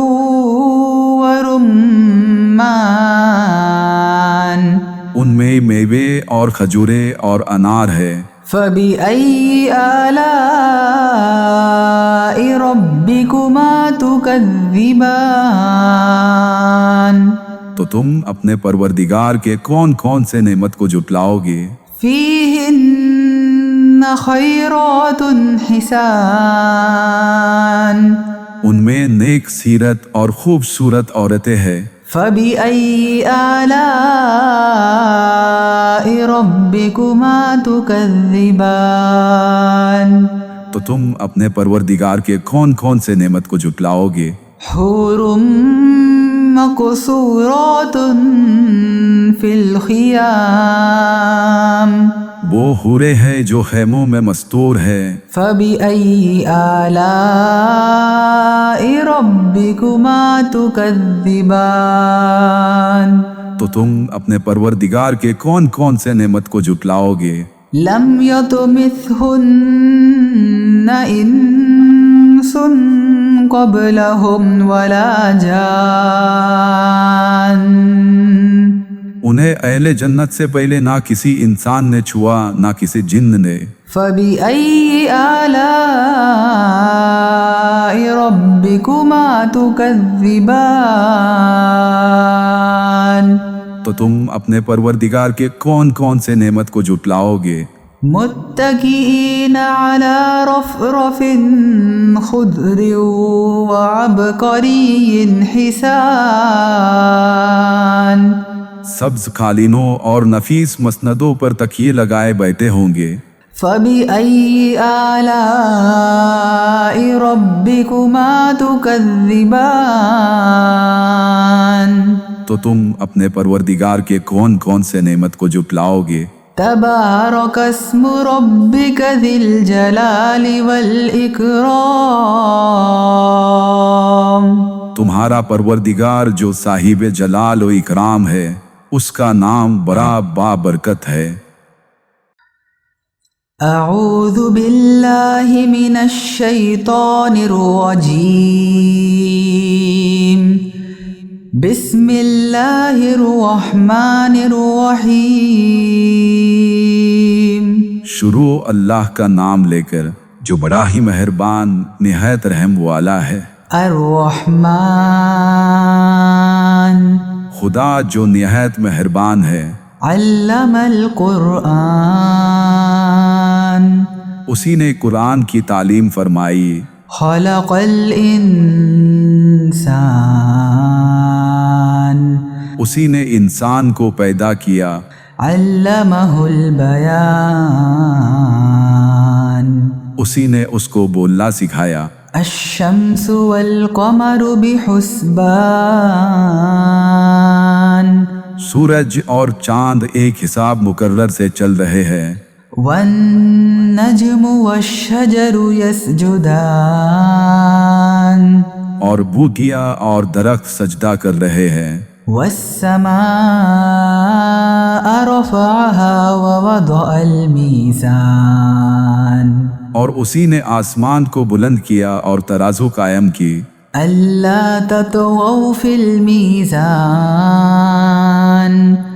وَرُمَّانٌ، ان میں میوے اور کھجورے اور انار ہے۔ فَبِأَيِّ آلَاءِ رَبِّكُمَا تُكَذِّبَانِ؟ تو تم اپنے پروردگار کے کون کون سے نعمت کو جھٹلاؤ گے؟ فِيهِنَّ خَيْرَاتٌ حِسَانٌ، ان میں نیک سیرت اور خوبصورت عورتیں ہیں۔ فَبِأَيِّ آلَاءِ رَبِّكُمَا تُكَذِّبَانِ؟ تو تم اپنے پروردگار کے کون کون سے نعمت کو جھٹلاؤ گے؟ حور مقصورات فی الخیام، وہ حوریں ہیں جو خیموں میں مستور ہے۔ فَبِأَيِّ آلَاءِ رَبِّكُمَا تُكَذِّبَانِ؟ تو تم اپنے پروردگار کے کون کون سے نعمت کو جھٹلاؤ گے؟ لم يطمثهن انس قبلهم ولا جان، انہیں اہل جنت سے پہلے نہ کسی انسان نے چھوا نہ کسی جن نے۔ فَبِأَيِّ آلَاءِ رَبِّكُمَا تُكَذِّبَانِ؟ تو تم اپنے پروردگار کے کون کون سے نعمت کو جھٹلاؤ گے؟ متکئین علی رفرف خضر وعبقری حسان، سبز قالینوں اور نفیس مسندوں پر تکیے لگائے بیٹھے ہوں گے۔ فَبِأَيِّ آلَاءِ رَبِّكُمَا تُكَذِّبَانِ؟ تو تم اپنے پروردگار کے کون کون سے نعمت کو جھٹلاؤ گے؟ تبارک اسم ربک ذی الجلال والاکرام، تمہارا پروردگار جو صاحب جلال و اکرام ہے، اس کا نام بڑا بابرکت ہے۔ اعوذ باللہ من الشیطان الرجیم، بسم اللہ الرحمن الرحیم۔ شروع اللہ کا نام لے کر جو بڑا ہی مہربان نہایت رحم والا ہے۔ الرحمن خدا جو نہایت مہربان ہے۔ علم القرآن اسی نے قرآن کی تعلیم فرمائی۔ خلق الانسان اسی نے انسان کو پیدا کیا۔ علمہ البیان اسی نے اس کو بولنا سکھایا۔ الشمس والقمر بحسبان سورج اور چاند ایک حساب مقرر سے چل رہے ہیں۔ والنجم والشجر يسجدان اور بوٹیاں اور درخت سجدہ کر رہے ہیں۔ والسماء رفعها ووضع الميزان اور اسی نے آسمان کو بلند کیا اور ترازو قائم کی۔ ألا تطغوا في الميزان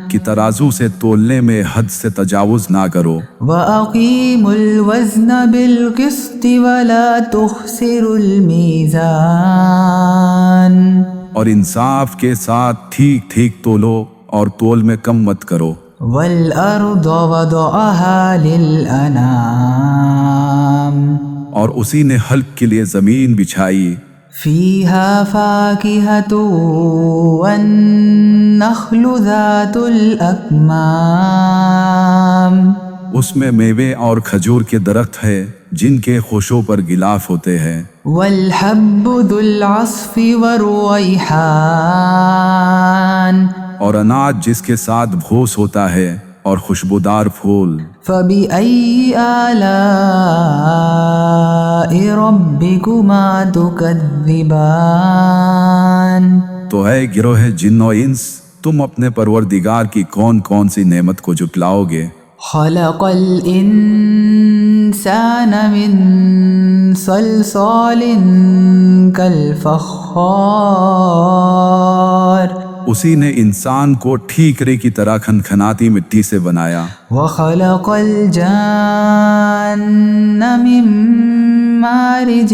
کہ ترازو سے تولنے میں حد سے تجاوز نہ کرو۔ وأقيموا الوزن بالقسط ولا تخسروا الميزان اور انصاف کے ساتھ ٹھیک ٹھیک تولو اور تول میں کم مت کرو۔ والأرض وضعها للأنام اور اسی نے حلق کے لیے زمین بچھائی۔ فيها فاكهة والنخل ذات الأكمام اس میں میوے اور کھجور کے درخت ہے جن کے خوشوں پر غلاف ہوتے ہیں۔ والحب ذو العصف والريحان اور اناج جس کے ساتھ بھوس ہوتا ہے اور خوشبودار پھول۔ فبأي آلاء ربكما تكذبان تو اے گروہ جن و انس، تم اپنے پروردگار کی کون کون سی نعمت کو جھٹلاؤ گے؟ خلق الإنسان من صلصال كالفخار اسی نے انسان کو ٹھیکرے کی طرح کھنکھناتی مٹی سے بنایا۔ وخلق الجان من مارج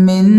من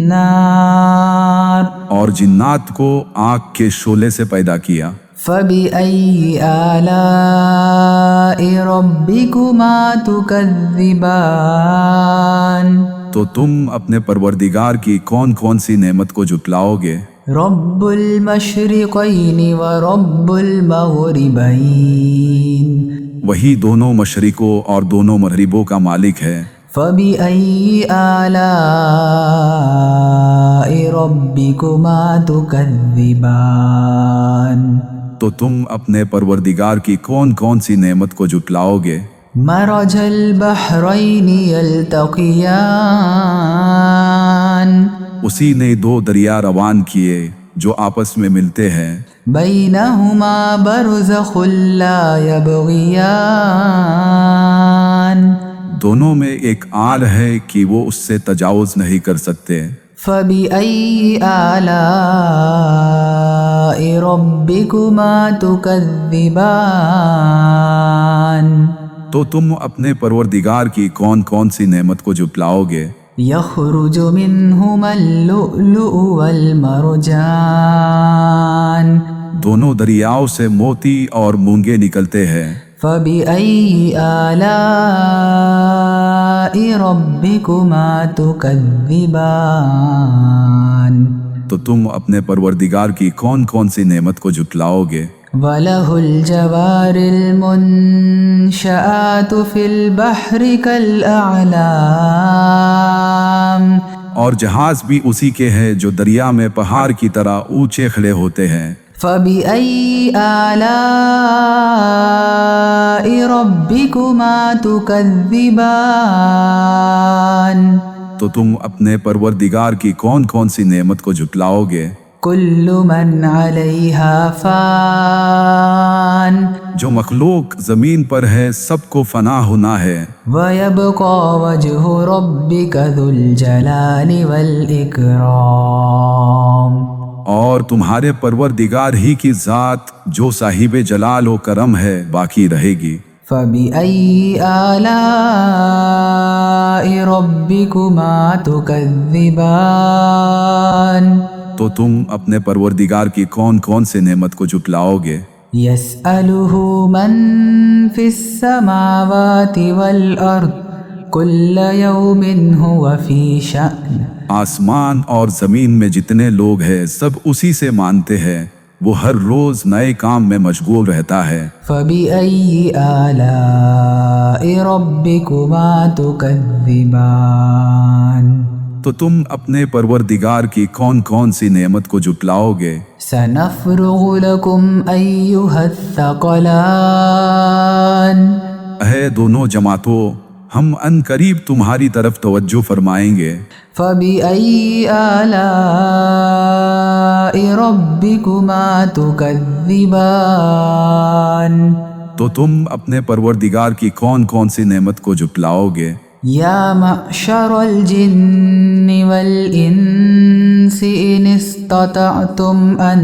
نار اور جنات کو آگ کے شعلے سے پیدا کیا۔ فبأي آلاء ربكما تكذبان تو تم اپنے پروردگار کی کون کون سی نعمت کو جھٹلاؤ گے؟ رب المشرقين ورب المغربين وہی دونوں مشرقوں اور دونوں مغربوں کا مالک ہے۔ فبأي آلاء ربكما تكذبان تو تم اپنے پروردگار کی کون کون سی نعمت کو جھٹلاؤ گے؟ مرج البحرين يلتقيان اسی نے دو دریا روان کیے جو آپس میں ملتے ہیں۔ بينهما برزخ لا يبغيان دونوں میں ایک آل ہے کہ وہ اس سے تجاوز نہیں کر سکتے۔ فبأي آلاء ربكما تكذبان تو تم اپنے پروردگار کی کون کون سی نعمت کو جھٹلاؤ گے؟ يخرج منهما اللؤلؤ والمرجان دونوں دریاؤں سے موتی اور مونگے نکلتے ہیں۔ فبأي آلاء ربكما تكذبان تو تم اپنے پروردگار کی کون کون سی نعمت کو جھٹلاؤ گے؟ وله الجوار المنشآت في البحر كالأعلام اور جہاز بھی اسی کے ہیں جو دریا میں پہاڑ کی طرح اونچے کھڑے ہوتے ہیں۔ فبأي آلاء ربكما تكذبان تو تم اپنے پروردگار کی کون کون سی نعمت کو جھٹلاؤ گے؟ كل من عليها فان جو مخلوق زمین پر ہے سب کو فنا ہونا ہے۔ ويبقى وجه ربك ذو الجلال والإكرام اور تمہارے پروردگار ہی کی ذات جو صاحب جلال و کرم ہے باقی رہے گی۔ فبأي آلاء ربكما تكذبان تو تم اپنے پروردگار کی کون کون سے نعمت کو جھٹلاؤ گے؟ يسأله من في السماوات والأرض كل يوم هو في شأن آسمان اور زمین میں جتنے لوگ ہیں سب اسی سے مانتے ہیں، وہ ہر روز نئے کام میں مشغول رہتا ہے۔ فبأي آلاء ربكما تكذبان تو تم اپنے پروردگار کی کون کون سی نعمت کو جھٹلاؤ گے؟ سنفرغ لكم أيها الثقلان اے دونوں جماعتوں، ہم ان قریب تمہاری طرف توجہ فرمائیں گے۔ فبأي آلاء ربكما تكذبان تو تم اپنے پروردگار کی کون کون سی نعمت کو جھٹلاؤ گے؟ يا معشر الجن والإنس إن استطعتم أن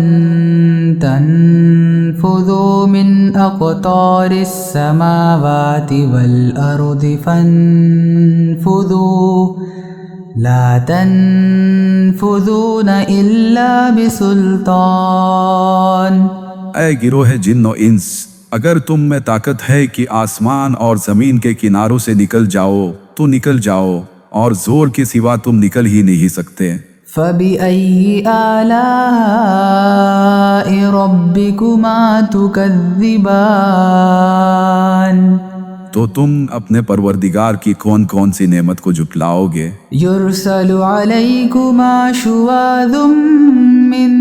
تنفذوا من أقطار السماوات والأرض فانفذوا لا تنفذون إلا بسلطان اے گروہ جن و انس، اگر تم میں طاقت ہے کہ آسمان اور زمین کے کناروں سے نکل جاؤ تو نکل جاؤ، اور زور کے سوا تم نکل ہی نہیں سکتے۔ فبأي آلاء ربكما تكذبان تو تم اپنے پروردگار کی کون کون سی نعمت کو جھٹلاؤ گے؟ يرسل عليكما شواظ من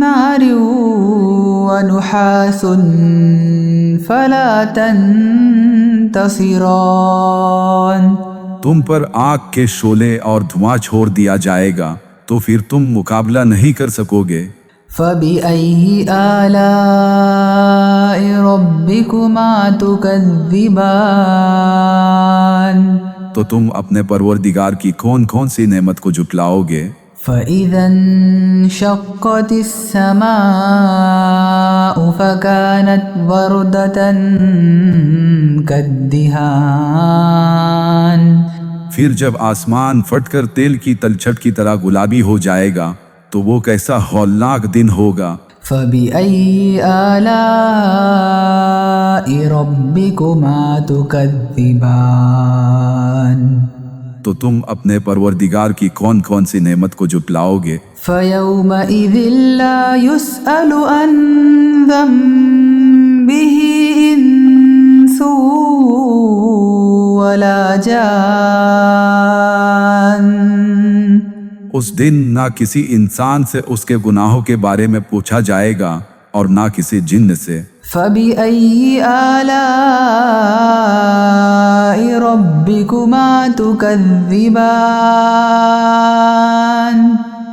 نار ونحاس فلا تنتصران تم پر آگ کے شعلے اور دھواں چھوڑ دیا جائے گا تو پھر تم مقابلہ نہیں کر سکو گے۔ فبأي آلاء ربكما تكذبان تو تم اپنے پروردگار کی کون کون سی نعمت کو جھٹلاؤ گے؟ فإذا انشقت السماء فكانت وردة كالدهان پھر جب آسمان پھٹ کر تیل کی تلچھٹ کی طرح گلابی ہو جائے گا تو وہ کیسا ہولناک دن ہوگا۔ فبأي آلاء ربكما تكذبان تو تم اپنے پروردگار کی کون کون سی نعمت کو جھٹلاؤ گے؟ فيومئذ لا يسأل عن ذنبه إنس ولا جان اس دن نہ کسی انسان سے اس کے گناہوں کے بارے میں پوچھا جائے گا اور نہ کسی جن سے۔ فبأي آلاء ربكما تكذبان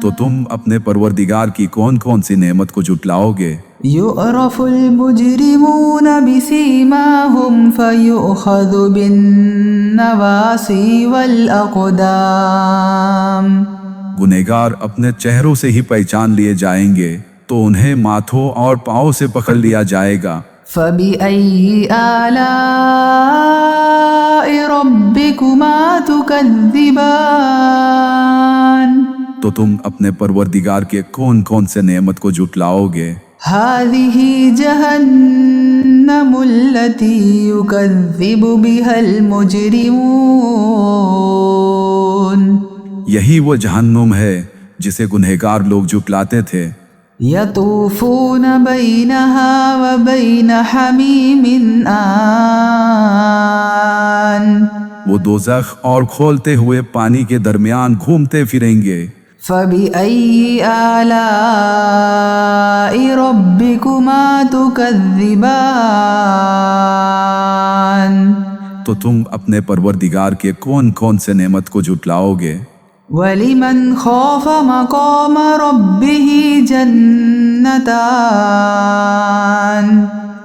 تو تم اپنے پروردگار کی کون کون سی نعمت کو جھٹلاؤ گے؟ يعرف المجرمون بسيماهم فيؤخذ بالنواصي والأقدام گنہگار اپنے چہروں سے ہی پہچان لیے جائیں گے تو انہیں ماتھوں اور پاؤں سے پکڑ لیا جائے گا۔ فبأي آلاء ربكما تكذبان تو تم اپنے پروردگار کے کون کون سے نعمت کو جھٹلاؤ گے؟ هذه جهنم التي يكذب بها المجرمون یہی وہ جہنم ہے جسے گنہگار لوگ جھٹلاتے تھے۔ يطوفون بينها وبين حميم آن وہ دوزخ اور کھولتے ہوئے پانی کے درمیان گھومتے پھریں گے۔ فبأي آلاء ربكما تكذبان تو تم اپنے پروردگار کے کون کون سے نعمت کو جھٹلاؤ گے؟ ولمن خاف مقام ربه جنتان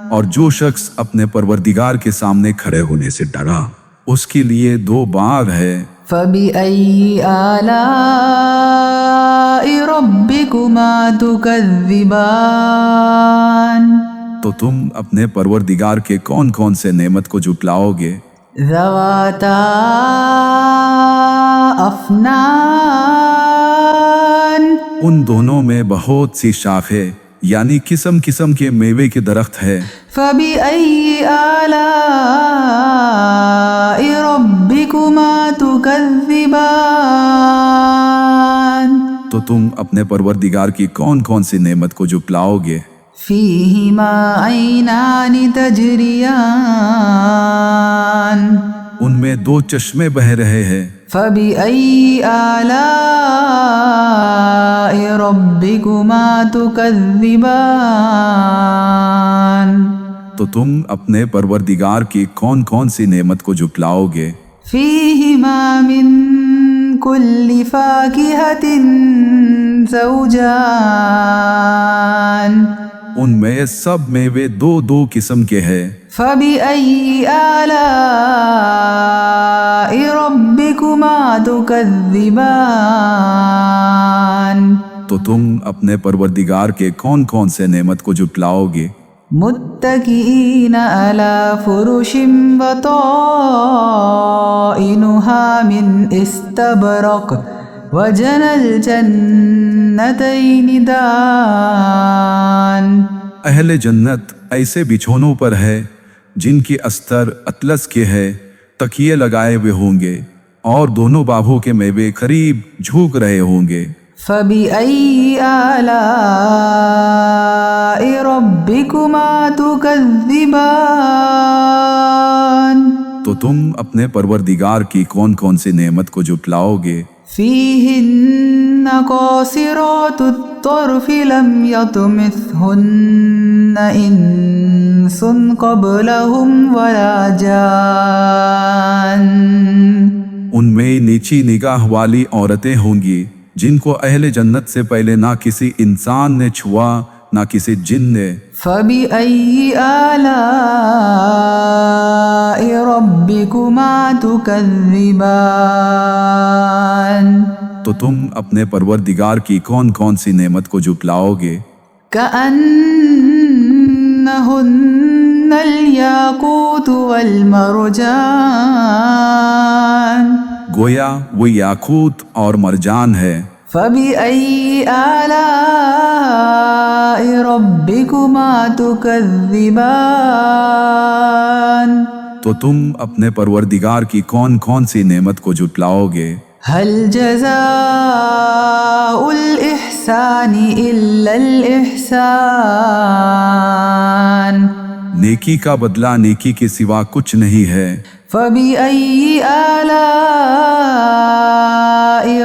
اور جو شخص اپنے پروردگار کے سامنے کھڑے ہونے سے ڈرا اس کے لیے دو باغ ہے۔ فبأي آلاء ربكما تكذبان تو تو تم اپنے پروردگار کے کون کون سے نعمت کو جھٹلاؤ گے؟ ذواتا افنان ان دونوں میں بہت سی شاخیں یعنی قسم قسم کے میوے کے درخت ہے۔ فبأي آلاء ربكما تكذبان تو تم اپنے پروردگار کی کون کون سی نعمت کو جھٹلاؤ گے؟ فيهما عينان تجريان ان میں دو چشمے بہہ رہے ہیں۔ فبأي آلاء ربكما تكذبان تو تم اپنے پروردگار کی کون کون سی نعمت کو جھٹلاؤ گے؟ فيهما من كل فاكهة زوجان ان میں سب میوے دو دو قسم کے ہیں۔ فبأي آلاء ربكما تكذبان تو تم اپنے پروردگار کے کون کون سے نعمت کو جھٹلاؤ گے؟ متكئين على فرش بطائنها من استبرق وجنى الجنتين دان اہل جنت ایسے بچھونوں پر ہے جن کی استر اطلس کے ہے، تکیے لگائے ہوئے ہوں گے اور دونوں باغوں کے میوے قریب جھوک رہے ہوں گے۔ فبأي آلاء ربكما تكذبان تو تم اپنے پروردگار کی کون کون سی نعمت کو جھٹلاؤ گے؟ فيهن قاصرات الطرف لم يطمثهن إنس قبلهم ولا جان ان میں نیچی نگاہ والی عورتیں ہوں گی جن کو اہل جنت سے پہلے نہ کسی انسان نے چھوا نہ کسی جن نے۔ فبأي آلاء ربكما تكذبان تو تم اپنے پروردگار کی کون کون سی نعمت کو جھٹلاؤ گے؟ كأنهن الياقوت والمرجان گویا وہ یاقوت اور مرجان ہے۔ فبأي آلاء ربكما تكذبان تو تم اپنے پروردگار کی کون کون سی نعمت کو جھٹلاؤ گے؟ هل جزاء الإحسان إلا الإحسان نیکی کا بدلہ نیکی کے سوا کچھ نہیں ہے۔ فبأي آلاء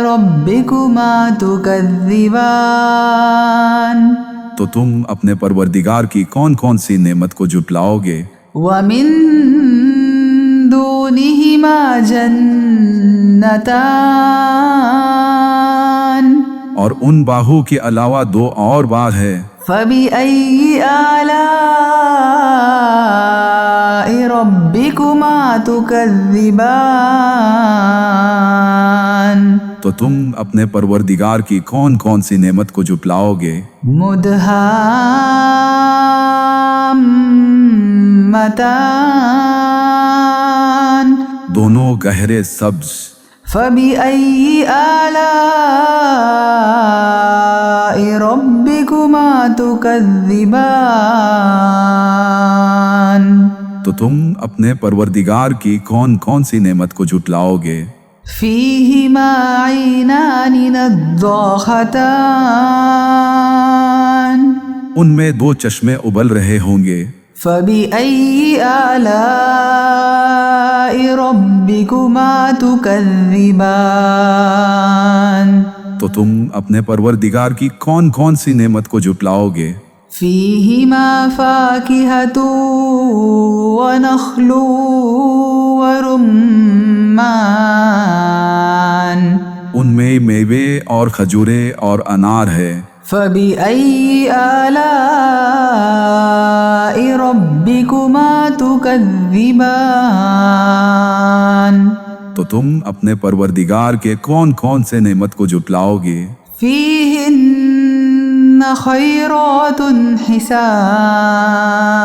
ربكما تكذبان تو تم اپنے پروردگار کی کون کون سی نعمت کو جھٹلاؤ گے؟ ومن دونهما جنتان اور ان باغوں کے علاوہ دو اور باغ ہے۔ فبأي آلاء ربكما تكذبان تو تم اپنے پروردگار کی کون کون سی نعمت کو جھٹلاؤ گے؟ مدهامتان دونوں گہرے سبز۔ فبأي آلاء ربكما تكذبان تو تم اپنے پروردگار کی کون کون سی نعمت کو جھٹلاؤ گے؟ فيهما عينان نضاختان ان میں دو چشمے ابل رہے ہوں گے۔ فبأي آلاء ربكما تكذبان تو تم اپنے پروردگار کی کون کون سی نعمت کو جھٹلاؤ گے؟ فيهما فاكهة ونخل ورمان ان میں میوے اور کھجورے اور انار ہے۔ فبأي آلاء ربكما تكذبان تو تم اپنے پروردگار کے کون کون سے نعمت کو جھٹلاؤ گے؟ فيهن خيرات حسان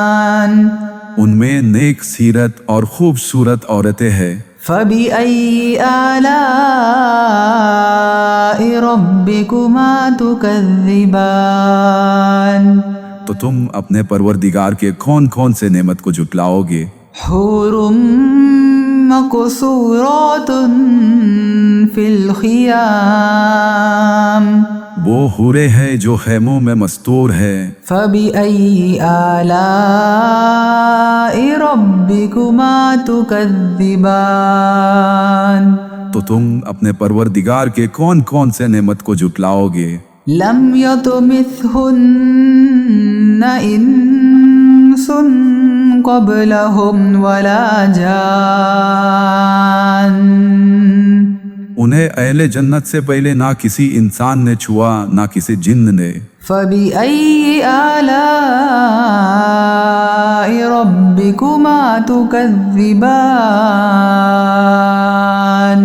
ان میں نیک سیرت اور خوبصورت عورتیں ہیں، فبأي آلاء ربكما تكذبان تو تم اپنے پروردگار کے کون کون سے نعمت کو جھٹلاؤ گے؟ حور مقصورات في الخيام وہ حوریں ہیں جو خیموں میں مستور ہے، فبأي آلاء ربكما تكذبان تو تم اپنے پروردگار کے کون کون سے نعمت کو جھٹلاؤ گے؟ لم يطمثهن إنس قبلهم ولا جان انہیں اہل جنت سے پہلے نہ کسی انسان نے چھوا نہ کسی جن نے، فبأي آلاء ربكما تكذبان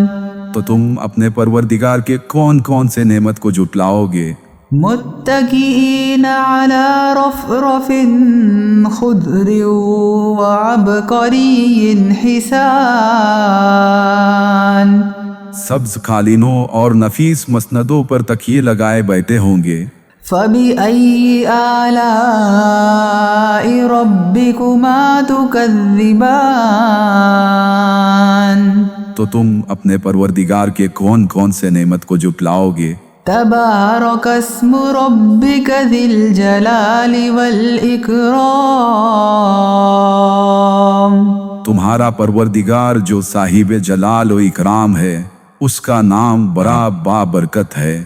تو تم اپنے پروردگار کے کون کون سے نعمت کو جھٹلاؤ گے؟ متكئين على رفرف خضر وعبقري حسان سبز قالینوں اور نفیس مسندوں پر تکیے لگائے بیٹھے ہوں گے، فبأي آلاء ربكما تكذبان تو تم اپنے پروردگار کے کون کون سے نعمت کو جھٹلاؤ گے؟ تبارك اسم ربك ذي الجلال والإكرام تمہارا پروردگار جو صاحب جلال و اکرام ہے، اس کا نام بڑا بابرکت ہے۔